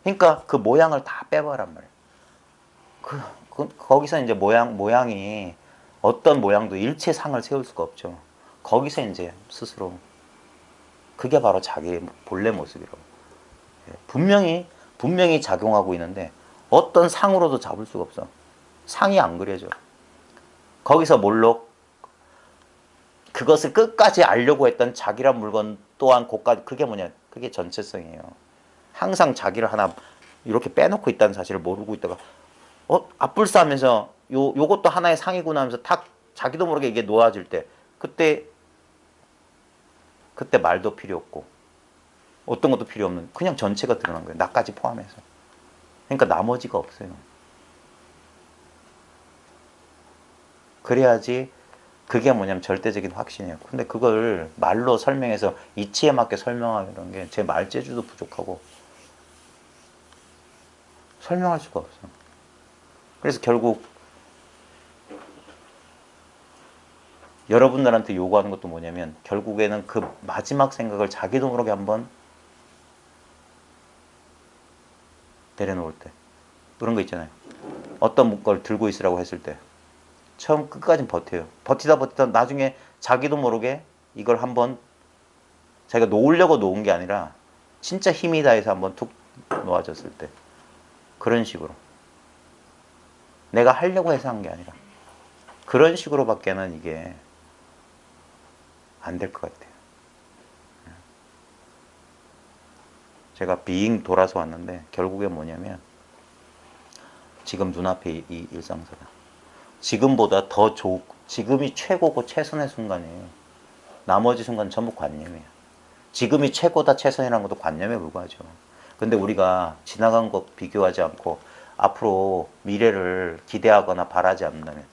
그러니까 그 모양을 다 빼봐란 말이에요. 거기서 이제 모양이 어떤 모양도 일체 상을 세울 수가 없죠. 거기서 이제 스스로 그게 바로 자기의 본래 모습이라고. 예, 분명히 작용하고 있는데 어떤 상으로도 잡을 수가 없어. 상이 안 그려져. 거기서 몰록 그것을 끝까지 알려고 했던 자기란 물건 또한 그게 뭐냐? 그게 전체성이에요. 항상 자기를 하나 이렇게 빼놓고 있다는 사실을 모르고 있다가 앞불싸하면서 요것도 하나의 상이구나 하면서 탁 자기도 모르게 이게 놓아질 때 그때 말도 필요 없고 어떤 것도 필요 없는 그냥 전체가 드러난 거예요. 나까지 포함해서. 그러니까 나머지가 없어요. 그래야지 그게 뭐냐면 절대적인 확신이에요. 근데 그걸 말로 설명해서 이치에 맞게 설명하는 게 제 말재주도 부족하고 설명할 수가 없어. 그래서 결국 여러분들한테 요구하는 것도 뭐냐면 결국에는 그 마지막 생각을 자기도 모르게 한번 내려놓을 때 그런 거 있잖아요. 어떤 걸 들고 있으라고 했을 때 처음 끝까지 버텨요. 버티다 나중에 자기도 모르게 이걸 한번 자기가 놓으려고 놓은 게 아니라 진짜 힘이 다해서 한번 툭 놓아졌을 때 그런 식으로 내가 하려고 해서 한 게 아니라 그런 식으로밖에는 이게 안 될 것 같아요. 제가 비잉 돌아서 왔는데 결국에 뭐냐면 지금 눈앞에 이 일상사다. 지금보다 더 지금이 최고고 최선의 순간이에요. 나머지 순간은 전부 관념이에요. 지금이 최고다 최선이라는 것도 관념에 불과하죠. 근데 우리가 지나간 것 비교하지 않고 앞으로 미래를 기대하거나 바라지 않는다면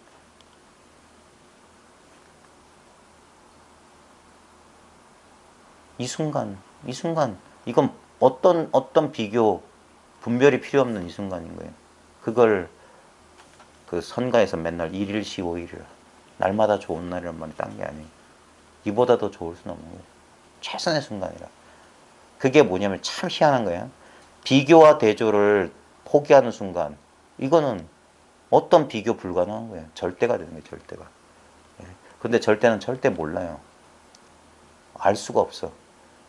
이 순간 이건 어떤 비교 분별이 필요 없는 이 순간인 거예요. 그걸 그 선가에서 맨날 일일시 오일이라 날마다 좋은 날이란 말이 딴 게 아니에요. 이보다 더 좋을 수는 없는 거예요. 최선의 순간이라. 그게 뭐냐면 참 희한한 거예요. 비교와 대조를 포기하는 순간 이거는 어떤 비교 불가능한 거예요. 절대가 되는 거예요. 절대가. 근데 절대는 절대 몰라요. 알 수가 없어.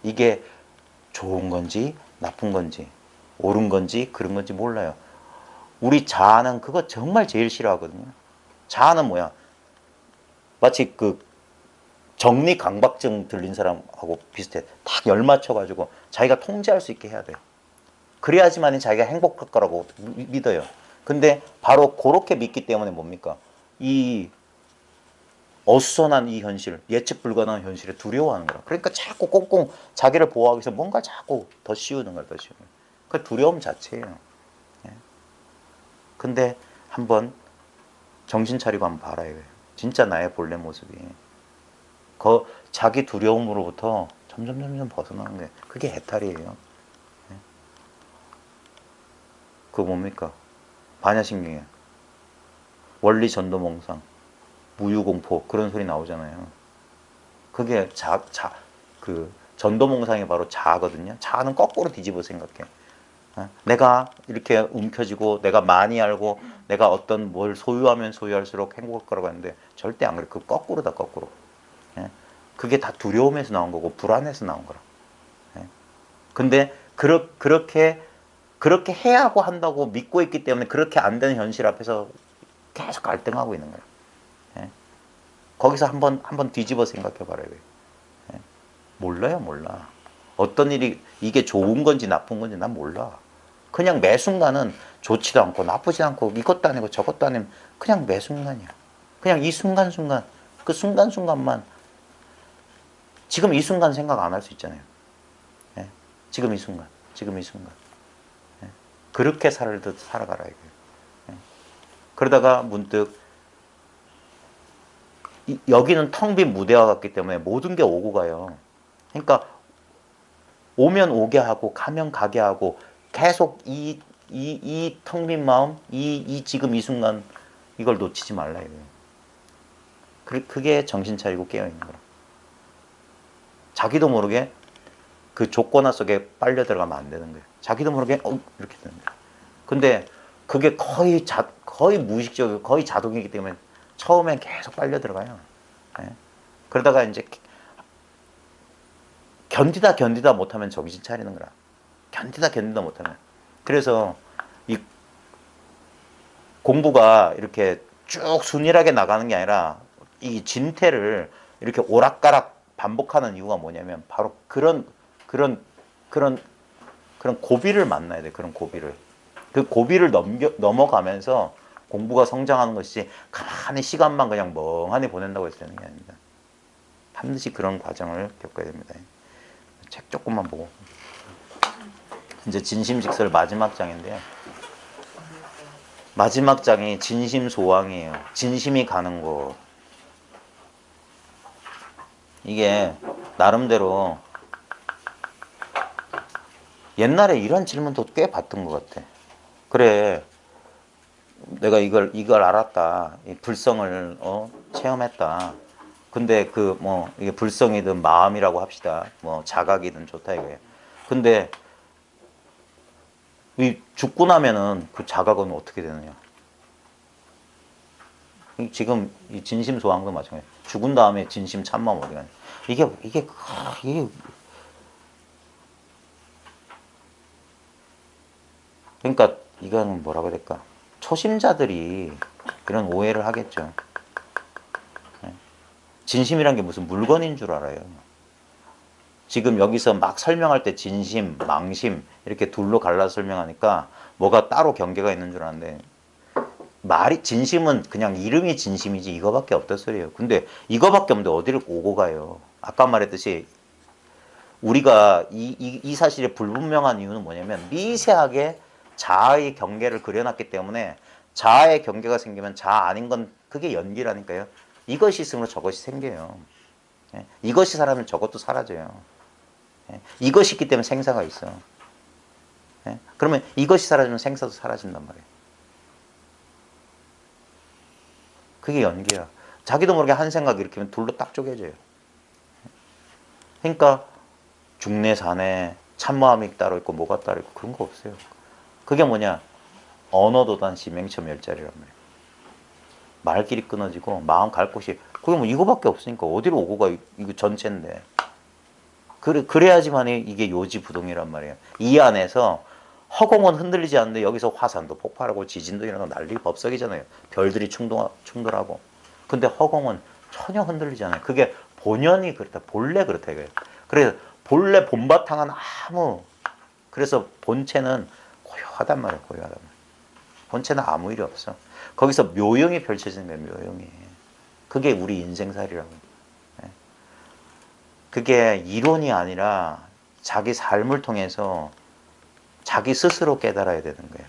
이게 좋은 건지 나쁜 건지 옳은 건지 그런 건지 몰라요. 우리 자아는 그거 정말 제일 싫어하거든요. 자아는 뭐야? 마치 그 정리 강박증 들린 사람하고 비슷해. 딱 열 맞춰가지고 자기가 통제할 수 있게 해야 돼요. 그래야지만이 자기가 행복할 거라고 믿어요. 근데 바로 그렇게 믿기 때문에 뭡니까? 이 어수선한 이 현실, 예측 불가능한 현실에 두려워하는 거야. 그러니까 자꾸 꽁꽁 자기를 보호하기 위해서 뭔가 자꾸 더 씌우는 거야, 더 씌우는 거야. 그 두려움 자체예요. 예. 근데 한번 정신 차리고 한번 봐라 이거예요. 진짜 나의 본래 모습이. 자기 두려움으로부터 점점 벗어나는 게 그게 해탈이에요. 예. 그거 뭡니까? 반야신경이에요. 원리전도몽상, 무유공포 그런 소리 나오잖아요. 그게 그 전도몽상이 바로 자아거든요. 자아는 거꾸로 뒤집어 생각해. 내가 이렇게 움켜쥐고 내가 많이 알고 내가 어떤 뭘 소유하면 소유할수록 행복할 거라고 하는데 절대 안 그래. 그 거꾸로다 거꾸로. 예? 그게 다 두려움에서 나온 거고 불안에서 나온 거라. 예? 근데 그렇게 해야 하고 한다고 믿고 있기 때문에 그렇게 안 되는 현실 앞에서 계속 갈등하고 있는 거예요. 예? 거기서 한번 뒤집어 생각해 봐라요. 예? 몰라요, 몰라. 어떤 일이 이게 좋은 건지 나쁜 건지 난 몰라. 그냥 매 순간은 좋지도 않고 나쁘지 않고 이것도 아니고 저것도 아니면 그냥 매 순간이야. 그냥 이 순간순간 그 순간순간만 지금 이 순간 생각 안 할 수 있잖아요. 예? 지금 이 순간. 예? 그렇게 살아가라 이거예요. 예? 그러다가 문득 여기는 텅 빈 무대와 같기 때문에 모든 게 오고 가요. 그러니까 오면 오게 하고 가면 가게 하고 계속 이 텅 빈 마음, 지금 이 순간 이걸 놓치지 말라 이거예요. 그게 정신 차리고 깨어 있는 거라. 자기도 모르게 그 조건화 속에 빨려 들어가면 안 되는 거예요. 자기도 모르게 이렇게 되는 거예요. 근데 그게 거의 무의식적이고 거의 자동이기 때문에 처음엔 계속 빨려 들어가요. 예? 그러다가 이제 견디다 못하면 정신 차리는 거라. 견디다 못하면. 그래서 이 공부가 이렇게 쭉 순일하게 나가는 게 아니라 이 진태를 이렇게 오락가락 반복하는 이유가 뭐냐면 바로 그런 고비를 만나야 돼. 그런 고비를. 그 고비를 넘어가면서 공부가 성장하는 것이 가만히 시간만 그냥 멍하니 보낸다고 해서 되는 게 아닙니다. 반드시 그런 과정을 겪어야 됩니다. 책 조금만 보고. 이제 진심직설 마지막 장인데요. 마지막 장이 진심소왕이에요. 진심이 가는 곳. 이게 나름대로 옛날에 이런 질문도 꽤 받던 것 같아. 그래, 내가 이걸 알았다. 이 불성을 체험했다. 근데 이게 불성이든 마음이라고 합시다. 자각이든 좋다 이거예요. 근데 죽고 나면은 그 자각은 어떻게 되느냐? 지금 이 진심 소왕도 마찬가지예요. 죽은 다음에 진심 참마음 어디 가냐? 이게 그러니까 이건 뭐라고 해야 될까? 초심자들이 그런 오해를 하겠죠. 진심이란 게 무슨 물건인 줄 알아요. 지금 여기서 막 설명할 때 진심, 망심 이렇게 둘로 갈라서 설명하니까 뭐가 따로 경계가 있는 줄 아는데 진심은 그냥 이름이 진심이지 이거밖에 없단 소리예요. 근데 이거밖에 없는데 어디를 오고 가요? 아까 말했듯이 우리가 이 사실이 불분명한 이유는 뭐냐면 미세하게 자아의 경계를 그려놨기 때문에 자아의 경계가 생기면 자아 아닌 건 그게 연기라니까요. 이것이 있으면 저것이 생겨요. 이것이 사라면 저것도 사라져요. 이것이 있기 때문에 생사가 있어. 그러면 이것이 사라지면 생사도 사라진단 말이에요. 그게 연기야. 자기도 모르게 한 생각 일으키면 둘로 딱 쪼개져요. 그러니까 중내 사내 참마음이 따로 있고 뭐가 따로 있고 그런 거 없어요. 그게 뭐냐? 언어도단시 맹처멸자리란 말이에요. 말길이 끊어지고 마음 갈 곳이 그게 이거밖에 없으니까 어디로 오고 가 이거 전체인데. 그래야지만 이게 요지부동이란 말이에요. 이 안에서 허공은 흔들리지 않는데 여기서 화산도 폭발하고 지진도 일어나고 난리 법석이잖아요. 별들이 충돌하고. 근데 허공은 전혀 흔들리지 않아요. 그게 본연이 그렇다. 본래 그렇다 이거예요. 그래서 본래 본바탕은 그래서 본체는 고요하단 말이에요. 고요하단 말이에요. 본체는 아무 일이 없어. 거기서 묘영이 펼쳐지는 거예요. 묘영이. 그게 우리 인생살이라고. 그게 이론이 아니라 자기 삶을 통해서 자기 스스로 깨달아야 되는 거예요.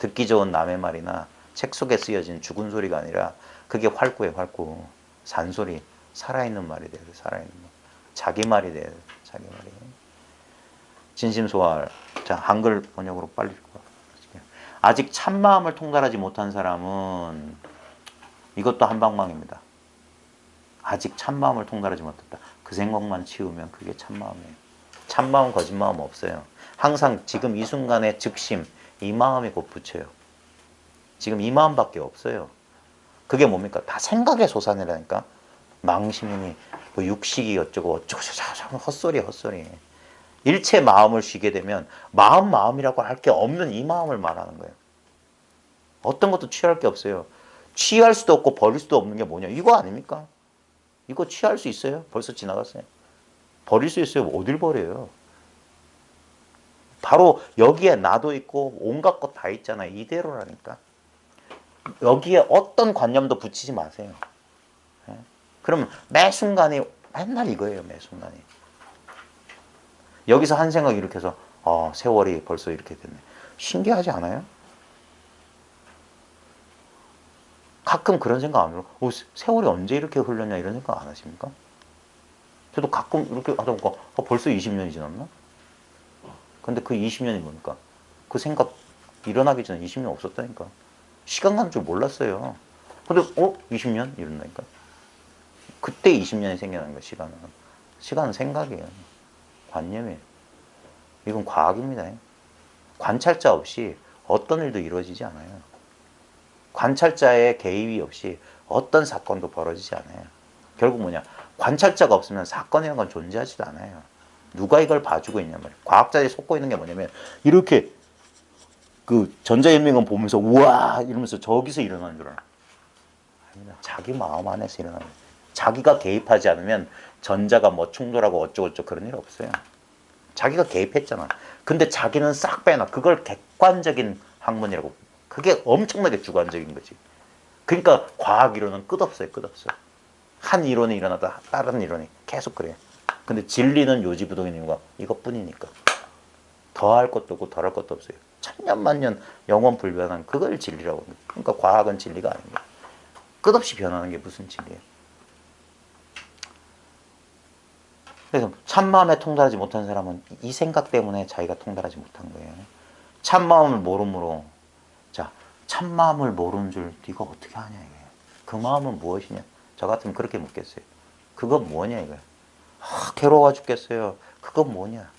듣기 좋은 남의 말이나 책 속에 쓰여진 죽은 소리가 아니라 그게 활구예요, 활구. 산소리, 살아있는 말이 돼야 돼, 살아있는 말. 자기 말이 돼야 돼, 자기 말이. 진심소활. 자, 한글 번역으로 빨리 읽어. 아직 참마음을 통달하지 못한 사람은 이것도 한방망입니다. 아직 참마음을 통달하지 못했다. 그 생각만 치우면 그게 참마음이에요. 참마음, 거짓마음 없어요. 항상 지금 이 순간의 즉심, 이 마음이 곧 부처예요. 지금 이 마음밖에 없어요. 그게 뭡니까? 다 생각의 솟아내라니까. 망심이니 뭐 육식이 어쩌고 어쩌고 저쩌고 헛소리 헛소리. 일체 마음을 쉬게 되면 마음이라고 할 게 없는 이 마음을 말하는 거예요. 어떤 것도 취할 게 없어요. 취할 수도 없고 버릴 수도 없는 게 뭐냐? 이거 아닙니까? 이거 취할 수 있어요? 벌써 지나갔어요. 버릴 수 있어요? 어딜 버려요? 바로 여기에 나도 있고 온갖 것 다 있잖아요. 이대로라니까. 여기에 어떤 관념도 붙이지 마세요. 그러면 매 순간이 맨날 이거예요. 매 순간이. 여기서 한 생각 이렇게 해서 세월이 벌써 이렇게 됐네. 신기하지 않아요? 가끔 그런 생각 안 해요. 세월이 언제 이렇게 흘렀냐 이런 생각 안 하십니까? 저도 가끔 이렇게 하다 보니까 벌써 20년이 지났나? 근데 그 20년이 뭡니까? 그 생각 일어나기 전에 20년 없었다니까. 시간 가는 줄 몰랐어요. 근데 20년? 이런다니까. 그때 20년이 생겨난 거야, 시간은. 시간은 생각이에요. 관념이에요. 이건 과학입니다. 관찰자 없이 어떤 일도 이루어지지 않아요. 관찰자의 개입이 없이 어떤 사건도 벌어지지 않아요. 결국 뭐냐? 관찰자가 없으면 사건이라는 건 존재하지도 않아요. 누가 이걸 봐주고 있냔 말이에요. 과학자들이 속고 있는 게 뭐냐면 이렇게 그 전자현미경 보면서 우와 이러면서 저기서 일어나는 줄 알아. 아닙니다. 자기 마음 안에서 일어나는 거예요. 자기가 개입하지 않으면 전자가 뭐 충돌하고 어쩌고저쩌고 그런 일 없어요. 자기가 개입했잖아. 근데 자기는 싹 빼놔. 그걸 객관적인 학문이라고. 그게 엄청나게 주관적인 거지. 그러니까 과학 이론은 끝없어요. 끝없어. 한 이론이 일어나다 다른 이론이 계속 그래요. 근데 진리는 요지부동인 이유가 이것뿐이니까. 더할 것도 없고 덜할 것도 없어요. 천년만년 영원 불변한 그걸 진리라고 합니다. 그러니까 과학은 진리가 아닙니다. 끝없이 변하는 게 무슨 진리예요. 그래서 참마음에 통달하지 못한 사람은 이 생각 때문에 자기가 통달하지 못한 거예요. 참마음을 모름으로. 자, 참마음을 모르는 줄 네가 어떻게 하냐 이거예요. 그 마음은 무엇이냐. 저 같으면 그렇게 묻겠어요. 그건 뭐냐 이거예요. 괴로워 죽겠어요. 그건 뭐냐.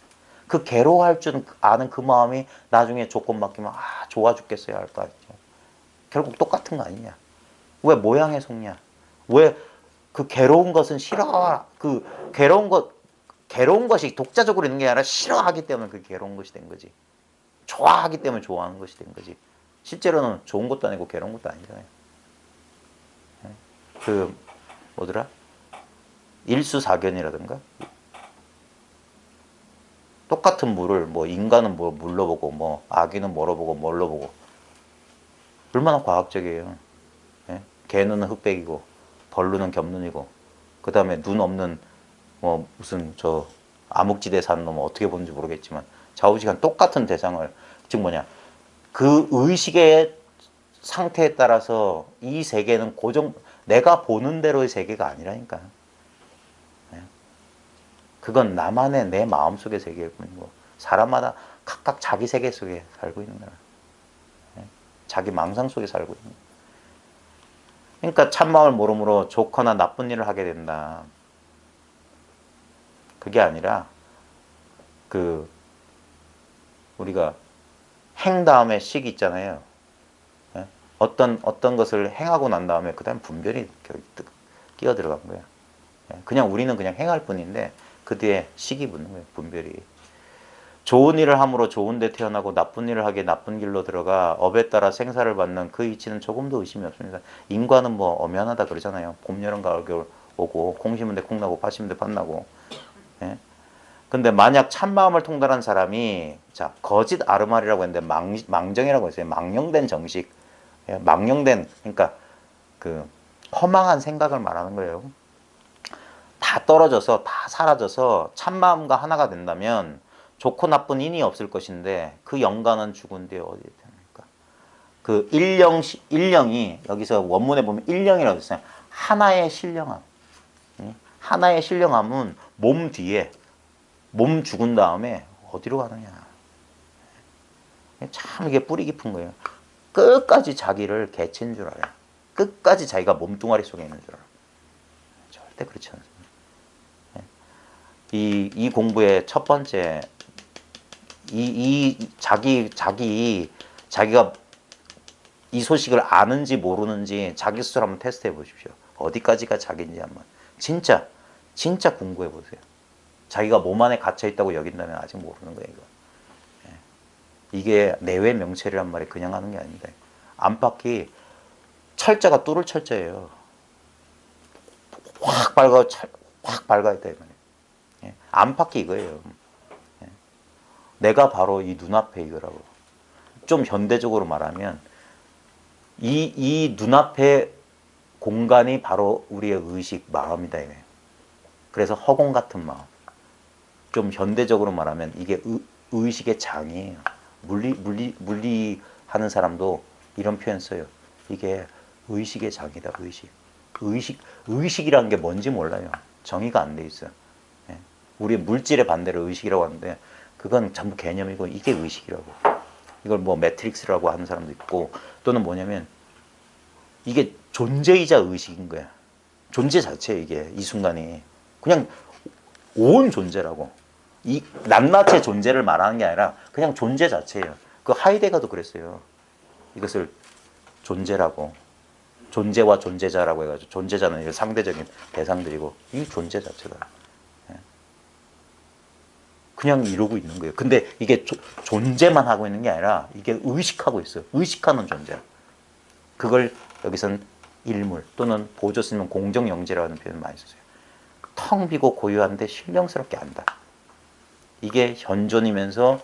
그 괴로워할 줄 아는 그 마음이 나중에 조건 바뀌면 좋아 죽겠어요 할 거 아니죠. 결국 똑같은 거 아니냐. 왜 모양에 속냐. 왜 그 괴로운 것은 싫어. 그 괴로운 것이 독자적으로 있는 게 아니라 싫어하기 때문에 그 괴로운 것이 된 거지. 좋아하기 때문에 좋아하는 것이 된 거지. 실제로는 좋은 것도 아니고 괴로운 것도 아니잖아요. 그 뭐더라? 일수사견이라든가 똑같은 물을 뭐 인간은 뭐 물로 보고 뭐 아기는 뭐로 보고 뭘로 보고 얼마나 과학적이에요. 개는 흑백이고 벌루는 gem눈이고 그 다음에 눈 없는 뭐 무슨 저 암흑지대에 사는 놈은 어떻게 보는지 모르겠지만 좌우지간 똑같은 대상을 즉 뭐냐 그 의식의 상태에 따라서 이 세계는 고정 내가 보는 대로의 세계가 아니라니까. 그건 나만의 내 마음속의 세계일 뿐이고 사람마다 각각 자기 세계 속에 살고 있는 거야. 자기 망상 속에 살고 있는 거야. 그러니까 참마음을 모름으로 좋거나 나쁜 일을 하게 된다. 그게 아니라 그 우리가 행 다음에 식 있잖아요. 어떤 것을 행하고 난 다음에 그 다음 분별이 끼어 들어간 거야. 그냥 우리는 그냥 행할 뿐인데 그 뒤에 식이 붙는 거예요. 분별이. 좋은 일을 함으로 좋은 데 태어나고 나쁜 일을 하게 나쁜 길로 들어가 업에 따라 생사를 받는 그 이치는 조금도 의심이 없습니다. 인과는 뭐 엄연하다 그러잖아요. 봄, 여름, 가을, 겨울 오고 콩 심은 데 콩 나고 팥 심은 데 팥 나고. 근데 만약 참마음을 통달한 사람이 자 거짓 아르말이라고 했는데 망정이라고 했어요. 망령된 정식. 망령된 그러니까 그 허망한 생각을 말하는 거예요. 다 떨어져서 다 사라져서 참마음과 하나가 된다면 좋고 나쁜 인이 없을 것인데 그 영가는 죽은 뒤에 어디에 됩니까? 그 일령이 여기서 원문에 보면 일령이라고 했어요. 하나의 신령함. 하나의 신령함은 몸 뒤에 몸 죽은 다음에 어디로 가느냐. 참 이게 뿌리 깊은 거예요. 끝까지 자기를 개체인 줄 알아요. 끝까지 자기가 몸뚱아리 속에 있는 줄 알아요. 절대 그렇지 않습니다. 이 공부의 첫 번째 자기가 이 소식을 아는지 모르는지 자기 스스로 한번 테스트해 보십시오. 어디까지가 자기인지 한번 진짜 공부해 보세요. 자기가 몸 안에 갇혀 있다고 여긴다면 아직 모르는 거예요. 이게 내외 명체란 말이 그냥 하는 게 아닙니다. 안팎이 철자가 뚫을 철자예요. 확 밝아야 돼. 안팎이 이거예요. 내가 바로 이 눈앞에 이거라고. 좀 현대적으로 말하면 이 눈앞의 공간이 바로 우리의 의식, 마음이다. 이거예요. 그래서 허공 같은 마음. 좀 현대적으로 말하면 이게 의식의 장이에요. 물리하는 사람도 이런 표현 써요. 이게 의식의 장이다. 의식이라는 게 뭔지 몰라요. 정의가 안 돼 있어요. 우리 물질의 반대로 의식이라고 하는데 그건 전부 개념이고 이게 의식이라고. 이걸 뭐 매트릭스라고 하는 사람도 있고 또는 뭐냐면 이게 존재이자 의식인 거야. 존재 자체 이게 이 순간이 그냥 온 존재라고. 이 낱낱의 존재를 말하는 게 아니라 그냥 존재 자체예요. 그 하이데거도 그랬어요. 이것을 존재라고. 존재와 존재자라고 해가지고 존재자는 상대적인 대상들이고 이 존재 자체다. 그냥 이러고 있는 거예요. 근데 이게 존재만 하고 있는 게 아니라 이게 의식하고 있어요. 의식하는 존재. 그걸 여기선 일물 또는 보조 쓰면 공정영재라는 표현을 많이 쓰세요. 텅 비고 고요한데 신령스럽게 안다. 이게 현존이면서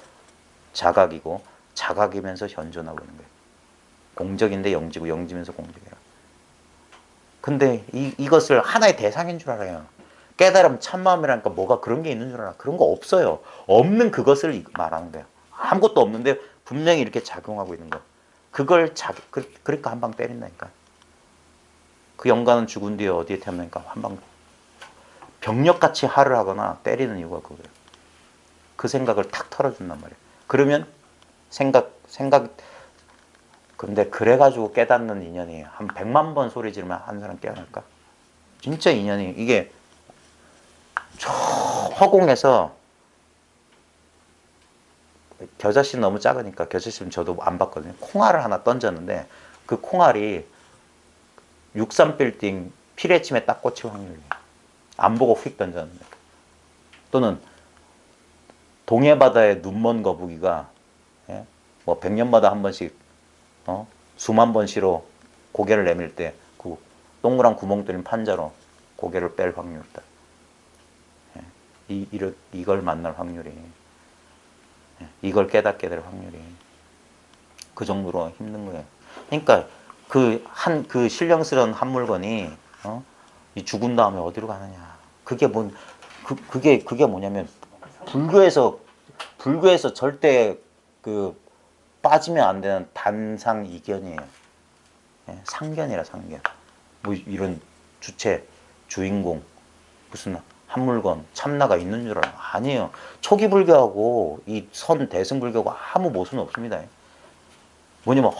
자각이고 자각이면서 현존하고 있는 거예요. 공적인데 영지고 영지면서 공적이라. 근데 이것을 하나의 대상인 줄 알아요. 깨달음 참마음이라니까 뭐가 그런 게 있는 줄 알아. 그런 거 없어요. 없는 그것을 말하는 거예요. 아무것도 없는데 분명히 이렇게 작용하고 있는 거. 그걸 그러니까 한 방 때린다니까. 그 영가는 죽은 뒤에 어디에 태어나니까 한 방 병력같이 할을 하거나 때리는 이유가 그거예요. 그 생각을 탁 털어준단 말이에요. 그러면 근데 그래가지고 깨닫는 인연이 한 100만 번 소리 지르면 한 사람 깨어날까? 진짜 인연이 이게 저 허공에서 겨자씨 너무 작으니까 겨자씨는 저도 안 봤거든요. 콩알을 하나 던졌는데 그 콩알이 63빌딩 피레침에 딱 꽂힐 확률이에요. 안 보고 휙 던졌는데. 또는 동해바다의 눈먼 거북이가 뭐 100년마다 한 번씩 수만 번씩으로 고개를 내밀 때 그 동그란 구멍 뚫린 판자로 고개를 뺄 확률이다. 이걸 만날 확률이, 이걸 깨닫게 될 확률이 그 정도로 힘든 거예요. 그러니까 그 신령스러운 한 물건이 이 죽은 다음에 어디로 가느냐. 그게 뭐냐면 불교에서 절대 빠지면 안 되는 단상 이견이에요. 상견이라 상견. 뭐 이런 주인공 무슨 한 물건 참나가 있는 줄 알아요. 아니에요. 초기 불교하고 이 선 대승 불교가 아무 모순 없습니다. 뭐냐면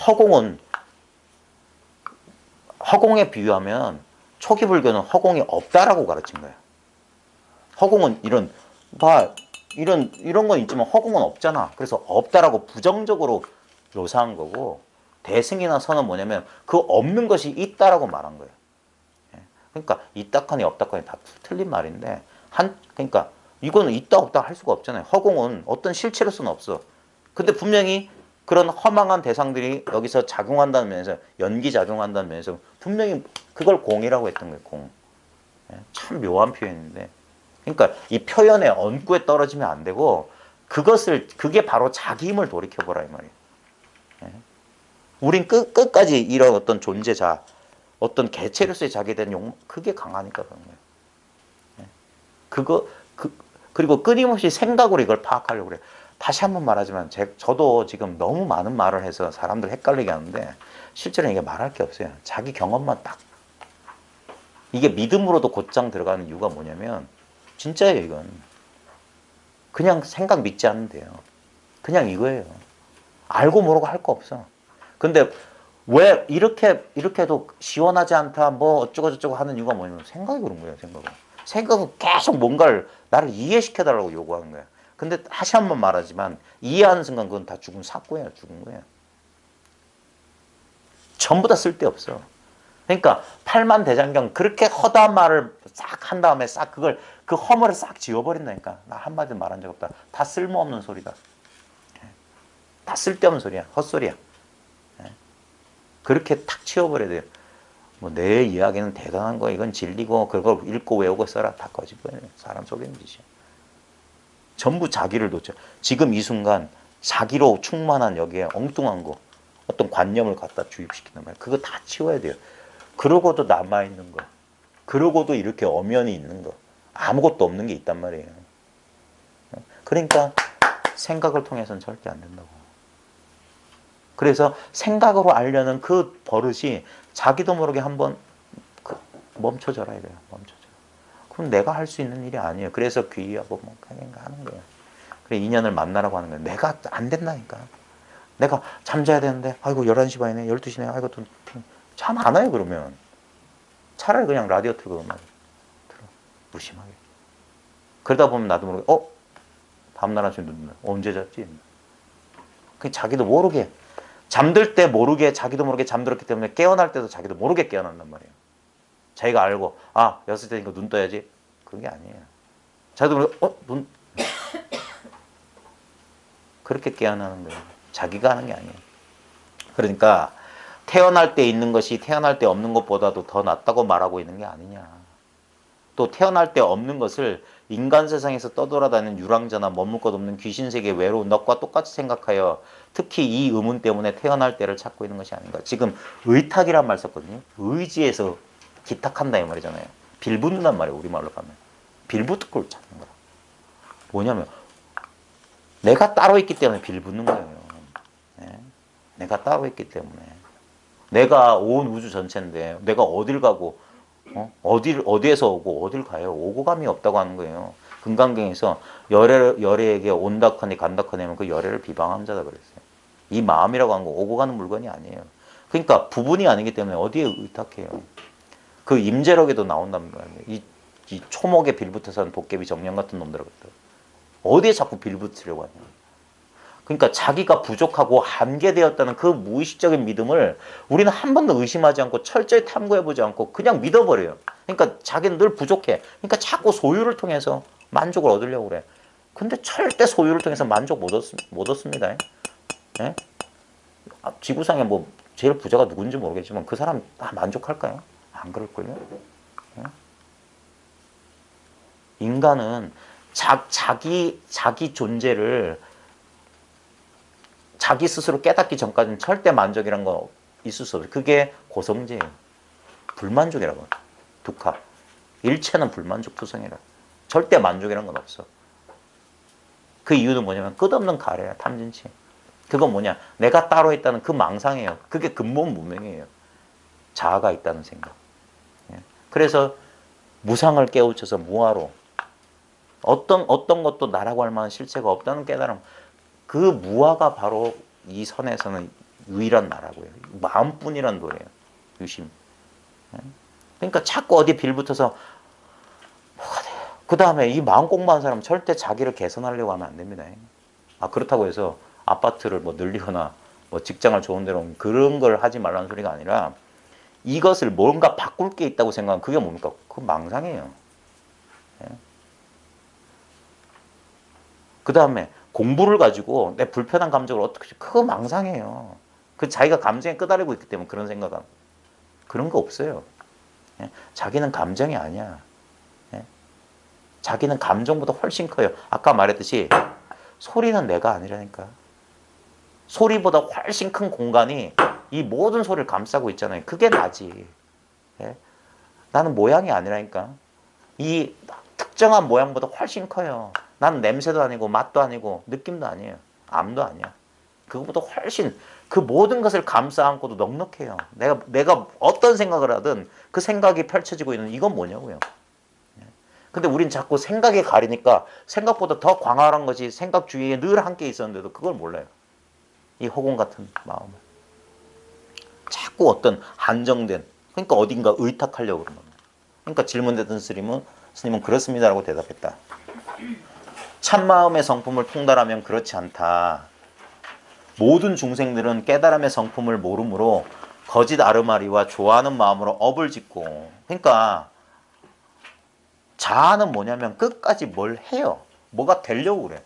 허공에 비유하면 초기 불교는 허공이 없다라고 가르친 거예요. 허공은 이런 건 있지만 허공은 없잖아. 그래서 없다라고 부정적으로 묘사한 거고, 대승이나 선은 뭐냐면 그 없는 것이 있다라고 말한 거예요. 그러니까 있다카니 없다카니 다 틀린 말인데 그러니까 이거는 있다 없다 할 수가 없잖아요. 허공은 어떤 실체로서는 없어. 근데 분명히 그런 허망한 대상들이 여기서 작용한다는 면에서 연기 작용한다는 면에서 분명히 그걸 공이라고 했던 거예요. 공. 참 묘한 표현인데, 그러니까 이 표현의 언구에 떨어지면 안 되고 그게 바로 자기 힘을 돌이켜보라 이 말이에요. 우린 끝까지 이런 어떤 존재자, 어떤 개체로서의 자기에 대한 그게 강하니까 그런 거예요. 그리고 끊임없이 생각으로 이걸 파악하려고 그래요. 다시 한번 말하지만 저도 지금 너무 많은 말을 해서 사람들 헷갈리게 하는데 실제로는 이게 말할 게 없어요. 자기 경험만 딱. 이게 믿음으로도 곧장 들어가는 이유가 뭐냐면 진짜예요 이건. 그냥 생각 믿지 않으면 돼요. 그냥 이거예요. 알고 모르고 할 거 없어. 근데 왜 이렇게도 시원하지 않다 뭐 어쩌고 저쩌고 하는 이유가 뭐냐면 생각이 그런 거예요. 생각은 계속 뭔가를 나를 이해시켜달라고 요구하는 거예요. 근데 다시 한번 말하지만 이해하는 순간 그건 다 죽은 사고예요. 죽은 거예요. 전부 다 쓸데없어. 그러니까 팔만대장경 그렇게 허다한 말을 싹 한 다음에 싹 그걸 그 허물을 싹 지워버린다니까. 나 한마디도 말한 적 없다. 다 쓸모없는 소리다. 다 쓸데없는 소리야. 헛소리야. 그렇게 탁 치워버려야 돼요. 뭐 내 이야기는 대단한 거 이건 진리고 그걸 읽고 외우고 써라. 다 거짓말이에요. 사람 속이는 짓이야. 전부 자기를 놓쳐. 지금 이 순간 자기로 충만한 여기에 엉뚱한 거 어떤 관념을 갖다 주입시키는 말이야. 그거 다 치워야 돼요. 그러고도 남아있는 거. 그러고도 이렇게 엄연히 있는 거. 아무것도 없는 게 있단 말이에요. 그러니까 생각을 통해서는 절대 안 된다고. 그래서 생각으로 알려는 그 버릇이 자기도 모르게 한번 멈춰져라 이래요. 멈춰져. 그럼 내가 할 수 있는 일이 아니에요. 그래서 귀의하고 뭐 하는 거예요. 그래 인연을 만나라고 하는 거예요. 내가 안 된다니까. 내가 잠자야 되는데 아이고 11시 반이네 12시네 아이고 잠 안 와요 그러면. 차라리 그냥 라디오 틀고 음악 들어. 무심하게. 그러다 보면 나도 모르게 다음날 아침에 눈 언제 잤지? 그냥 자기도 모르게 잠들 때 모르게 자기도 모르게 잠들었기 때문에 깨어날 때도 자기도 모르게 깨어난단 말이에요. 자기가 알고 6시니까 눈 떠야지. 그게 아니에요. 자기도 모르게 눈 그렇게 깨어나는 거예요. 자기가 하는 게 아니에요. 그러니까 태어날 때 있는 것이 태어날 때 없는 것보다도 더 낫다고 말하고 있는 게 아니냐. 또 태어날 때 없는 것을 인간 세상에서 떠돌아다니는 유랑자나 머물 것 없는 귀신 세계 외로운 넋과 똑같이 생각하여 특히 이 의문 때문에 태어날 때를 찾고 있는 것이 아닌가. 지금 의탁이란 말 썼거든요. 의지에서 기탁한다 이 말이잖아요. 빌붙는단 말이에요. 우리말로 가면. 빌붙을 걸 찾는 거라. 뭐냐면 내가 따로 있기 때문에 빌붙는 거예요. 네? 내가 따로 있기 때문에. 내가 온 우주 전체인데 내가 어딜 가고 어디에서 오고 어딜 가요? 오고 감이 없다고 하는 거예요. 금강경에서 열애에게 온다커니 간다커니 하면 그 열애를 비방한 자다 그랬어요. 이 마음이라고 하는 거 오고 가는 물건이 아니에요. 그러니까 부분이 아니기 때문에 어디에 의탁해요. 그 임재록에도 나온단 말이에요. 이 초목에 빌붙어서 하는 도깨비 정령 같은 놈들하고 어디에 자꾸 빌붙으려고 하냐. 그러니까 자기가 부족하고 한계되었다는 그 무의식적인 믿음을 우리는 한 번도 의심하지 않고 철저히 탐구해보지 않고 그냥 믿어버려요. 그러니까 자기는 늘 부족해. 그러니까 자꾸 소유를 통해서 만족을 얻으려고 그래. 근데 절대 소유를 통해서 만족 못 얻습니다. 예? 지구상에 뭐 제일 부자가 누군지 모르겠지만 그 사람 다 만족할까요? 안 그럴걸요? 예? 인간은 자기 존재를 자기 스스로 깨닫기 전까지는 절대 만족이란 거 있을 수 없어요. 그게 고성제예요. 불만족이라고. 두카. 일체는 불만족 투성이라. 절대 만족이란 건 없어. 그 이유는 뭐냐면 끝없는 가래야. 탐진치. 그건 뭐냐. 내가 따로 있다는 그 망상이에요. 그게 근본 무명이에요. 자아가 있다는 생각. 그래서 무상을 깨우쳐서 무아로 어떤 것도 나라고 할 만한 실체가 없다는 깨달음. 그 무아가 바로 이 선에서는 유일한 나라고요. 마음뿐이란 노래예요. 유심. 그러니까 자꾸 어디 빌붙어서 뭐가 돼요. 그 다음에 이 마음 공부한 사람은 절대 자기를 개선하려고 하면 안 됩니다. 그렇다고 해서 아파트를 뭐 늘리거나 뭐 직장을 좋은 데로 그런 걸 하지 말라는 소리가 아니라 이것을 뭔가 바꿀 게 있다고 생각하면 그게 뭡니까? 그건 망상이에요. 그 다음에 공부를 가지고 내 불편한 감정을 어떻게 그거 망상이에요. 그 자기가 감정에 끄달리고 있기 때문에 그런 생각은 그런 거 없어요. 자기는 감정이 아니야. 자기는 감정보다 훨씬 커요. 아까 말했듯이 소리는 내가 아니라니까. 소리보다 훨씬 큰 공간이 이 모든 소리를 감싸고 있잖아요. 그게 나지. 나는 모양이 아니라니까. 이 특정한 모양보다 훨씬 커요. 난 냄새도 아니고 맛도 아니고 느낌도 아니에요. 암도 아니야. 그거보다 훨씬 그 모든 것을 감싸 안고도 넉넉해요. 내가 어떤 생각을 하든 그 생각이 펼쳐지고 있는 이건 뭐냐고요. 근데 우린 자꾸 생각에 가리니까 생각보다 더 광활한 것이 생각 주위에 늘 함께 있었는데도 그걸 몰라요. 이 허공 같은 마음을. 자꾸 어떤 한정된, 그러니까 어딘가 의탁하려고 그러는 겁니다. 그러니까 질문했던 스님은 그렇습니다라고 대답했다. 참마음의 성품을 통달하면 그렇지 않다. 모든 중생들은 깨달음의 성품을 모르므로 거짓 아르마리와 좋아하는 마음으로 업을 짓고, 그러니까 자아는 뭐냐면 끝까지 뭘 해요. 뭐가 되려고 그래.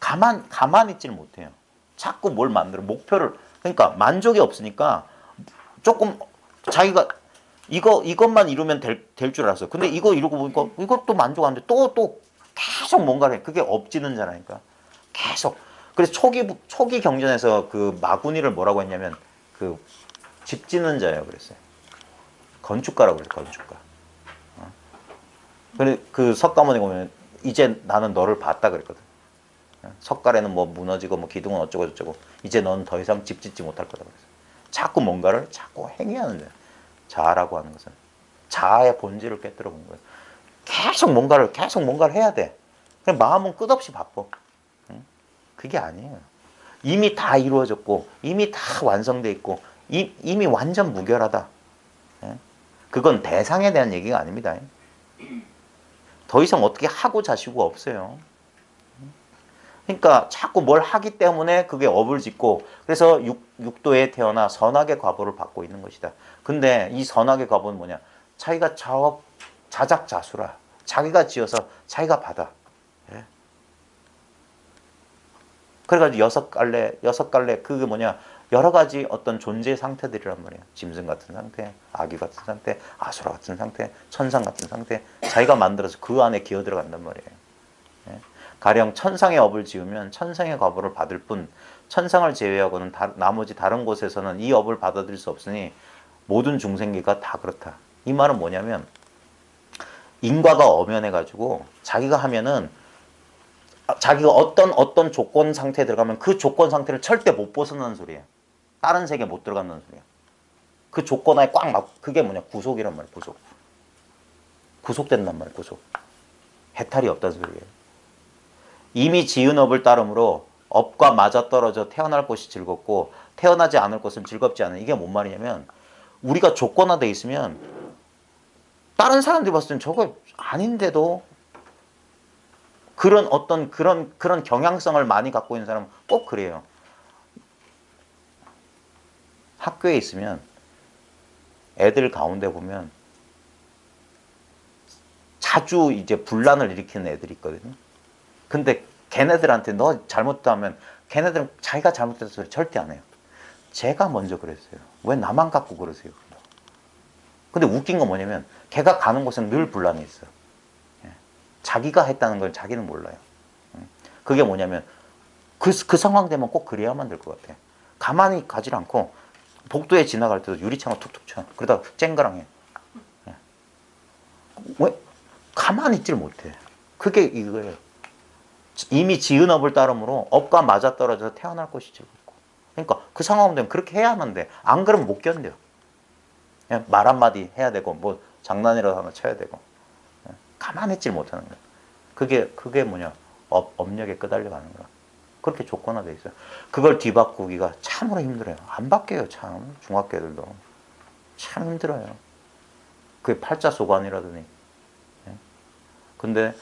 가만히 있지를 못해요. 자꾸 뭘 만들어. 목표를, 그러니까 만족이 없으니까 조금 자기가 이것만 이루면 될 줄 알았어요. 근데 이거 이루고 보니까 이것도 만족 안 돼. 또 계속 뭔가를 해. 그게 업지는 자라니까. 계속. 그래서 초기 경전에서 그 마구니를 뭐라고 했냐면 그 집 짓는 자예요. 그랬어요. 건축가라고 그랬어요. 건축가. 그래 그 석가모니 보면 이제 나는 너를 봤다 그랬거든. 석가래는 뭐 무너지고 뭐 기둥은 어쩌고 저쩌고 이제 너는 더 이상 집 짓지 못할 거다 그랬어요. 자꾸 뭔가를 자꾸 행위하는 거예요. 자아라고 하는 것은 자아의 본질을 깨뜨려 본 거예요. 계속 뭔가를 해야 돼. 그럼 마음은 끝없이 바빠. 그게 아니에요. 이미 다 이루어졌고 이미 다 완성돼 있고 이미 완전 무결하다. 그건 대상에 대한 얘기가 아닙니다. 더 이상 어떻게 하고 자시고 없어요. 그러니까 자꾸 뭘 하기 때문에 그게 업을 짓고 그래서 육도에 태어나 선악의 과보를 받고 있는 것이다. 근데 이 선악의 과보는 뭐냐? 자기가 자작자수라. 자기가 지어서 자기가 받아. 예? 그래가지고 여섯 갈래 그게 뭐냐? 여러 가지 어떤 존재 상태들이란 말이에요. 짐승 같은 상태, 아기 같은 상태, 아수라 같은 상태, 천상 같은 상태. 자기가 만들어서 그 안에 기어 들어간단 말이에요. 예? 가령 천상의 업을 지으면 천상의 과보를 받을 뿐 천상을 제외하고는 나머지 다른 곳에서는 이 업을 받아들일 수 없으니 모든 중생계가 다 그렇다. 이 말은 뭐냐면 인과가 엄연해가지고 자기가 하면은 자기가 어떤 조건 상태에 들어가면 그 조건 상태를 절대 못 벗어나는 소리예요. 다른 세계에 못 들어간다는 소리예요. 그 조건 안에 꽉 막 그게 뭐냐? 구속이란 말이에요. 구속. 구속된단 말이에요. 구속. 해탈이 없다는 소리예요. 이미 지은 업을 따름으로 업과 맞아떨어져 태어날 것이 즐겁고 태어나지 않을 것은 즐겁지 않은 이게 뭔 말이냐면 우리가 조건화돼 있으면 다른 사람들이 봤을 땐 저거 아닌데도 그런 경향성을 많이 갖고 있는 사람은 꼭 그래요. 학교에 있으면 애들 가운데 보면 자주 이제 분란을 일으키는 애들이 있거든요. 근데 걔네들한테 너 잘못하면 걔네들은 자기가 잘못했다 소리 절대 안 해요. 제가 먼저 그랬어요. 왜 나만 갖고 그러세요? 근데 웃긴 건 뭐냐면 걔가 가는 곳은 늘 분란이 있어요. 자기가 했다는 걸 자기는 몰라요. 그게 뭐냐면 그 상황 되면 꼭 그래야만 될 것 같아. 가만히 가지 않고 복도에 지나갈 때도 유리창을 툭툭 쳐. 그러다가 쨍그랑해. 왜? 가만히 있질 못해. 그게 이거예요. 이미 지은 업을 따름으로 업과 맞아떨어져서 태어날 것이 즐겁고. 그러니까 그 상황 되면 그렇게 해야만 돼. 안 그러면 못 견뎌요. 그냥 말 한마디 해야 되고 뭐 장난이라도 하나 쳐야 되고. 가만히 있질 못하는 거야. 그게 뭐냐? 업력에 끄달려가는 거야. 그렇게 조건화돼 있어요. 그걸 뒤바꾸기가 참으로 힘들어요. 안 바뀌어요, 참. 중학교 애들도. 참 힘들어요. 그게 팔자소관이라더니. 근데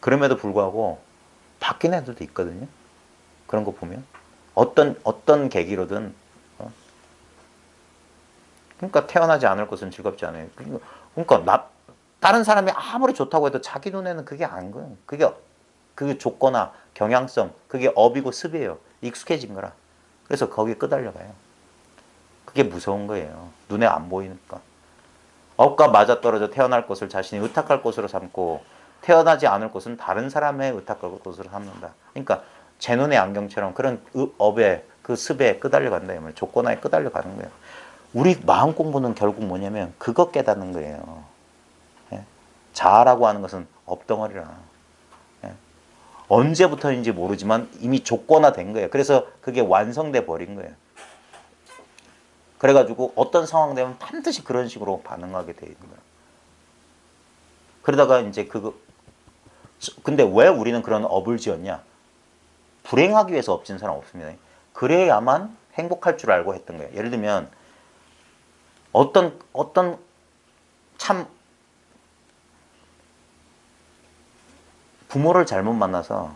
그럼에도 불구하고 바뀐 애들도 있거든요. 그런 거 보면. 어떤 계기로든. 그러니까 태어나지 않을 것은 즐겁지 않아요. 그러니까 다른 사람이 아무리 좋다고 해도 자기 눈에는 그게 안 거예요. 그게 그 조건화, 경향성, 그게 업이고 습이에요. 익숙해진 거라. 그래서 거기에 끄달려가요. 그게 무서운 거예요. 눈에 안 보이니까. 업과 맞아떨어져 태어날 것을 자신이 의탁할 것으로 삼고 태어나지 않을 것은 다른 사람의 의탁할 것으로 삼는다. 그러니까 제 눈의 안경처럼 그런 업에 그 습에 끄달려간다. 조건화에 끄달려가는 거예요. 우리 마음 공부는 결국 뭐냐면 그거 깨닫는 거예요. 자아라고 하는 것은 업덩어리라. 예. 언제부터인지 모르지만 이미 조건화된 거예요. 그래서 그게 완성돼 버린 거예요. 그래가지고 어떤 상황 되면 반드시 그런 식으로 반응하게 돼 있는 거예요. 그러다가 이제 근데 왜 우리는 그런 업을 지었냐? 불행하기 위해서 업 지은 사람 없습니다. 그래야만 행복할 줄 알고 했던 거예요. 예를 들면 어떤 참 부모를 잘못 만나서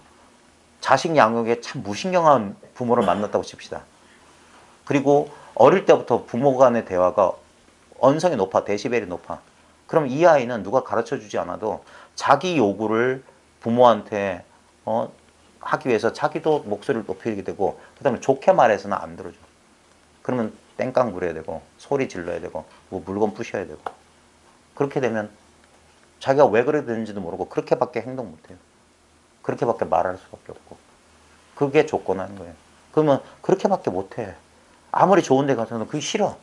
자식 양육에 참 무신경한 부모를 만났다고 칩시다. 그리고 어릴 때부터 부모 간의 대화가 언성이 높아, 데시벨이 높아. 그럼 이 아이는 누가 가르쳐주지 않아도 자기 요구를 부모한테 하기 위해서 자기도 목소리를 높이게 되고, 그 다음에 좋게 말해서는 안 들어줘. 그러면 땡깡 부려야 되고, 소리 질러야 되고, 뭐 물건 부셔야 되고. 그렇게 되면 자기가 왜 그래 되는지도 모르고 그렇게밖에 행동 못해요. 그렇게밖에 말할 수밖에 없고. 그게 조건한 거예요. 그러면 그렇게밖에 못해. 아무리 좋은 데 가서는 그게 싫어.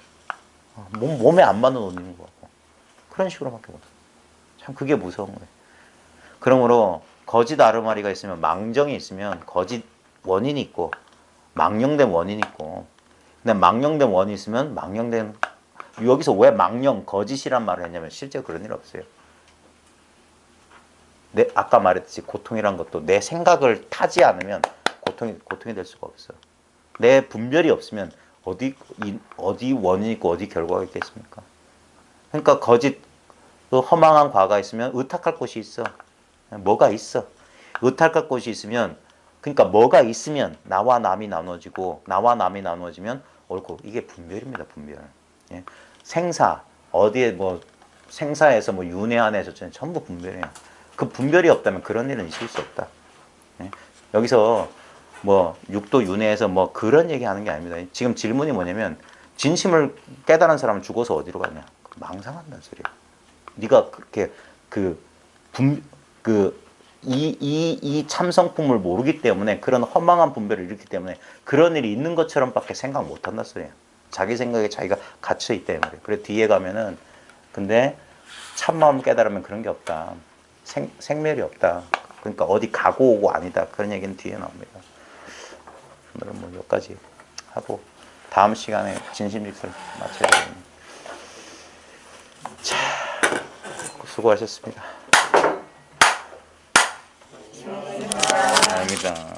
몸에 안 맞는 옷 입는 거 같고. 그런 식으로밖에 못해. 참 그게 무서운 거예요. 그러므로 거짓 아르마리가 있으면, 망정이 있으면 거짓 원인이 있고 망령된 원인이 있고, 근데 망령된 원인이 있으면 망령된, 여기서 왜 망령, 거짓이란 말을 했냐면 실제 그런 일 없어요. 아까 말했듯이 고통이란 것도 내 생각을 타지 않으면 고통이 될 수가 없어. 내 분별이 없으면 어디 원인이 있고 어디 결과가 있겠습니까? 그러니까 거짓, 허망한 과거가 있으면 의탁할 곳이 있어. 뭐가 있어. 의탁할 곳이 있으면, 그러니까 뭐가 있으면 나와 남이 나눠지고, 나와 남이 나눠지면 옳고, 이게 분별입니다. 분별. 예. 생사, 어디에 뭐 생사에서 뭐 윤회 안에서 전부 분별이에요. 그 분별이 없다면 그런 일은 있을 수 없다. 예. 여기서 뭐 육도 윤회에서 뭐 그런 얘기하는 게 아닙니다. 지금 질문이 뭐냐면, 진심을 깨달은 사람은 죽어서 어디로 가냐? 망상한다는 소리야. 네가 그렇게 이 참성품을 모르기 때문에, 그런 허망한 분별을 일으키기 때문에 그런 일이 있는 것처럼밖에 생각 못 한다 소리야. 자기 생각에 자기가 갇혀 있다 이 말이야. 그래 뒤에 가면은, 근데 참마음 깨달으면 그런 게 없다. 생멸이 없다. 그러니까 어디 가고 오고 아니다. 그런 얘기는 뒤에 나옵니다. 오늘은 뭐 여기까지 하고 다음 시간에 진심직설 마쳐야 됩니다. 자, 수고하셨습니다. 감사합니다.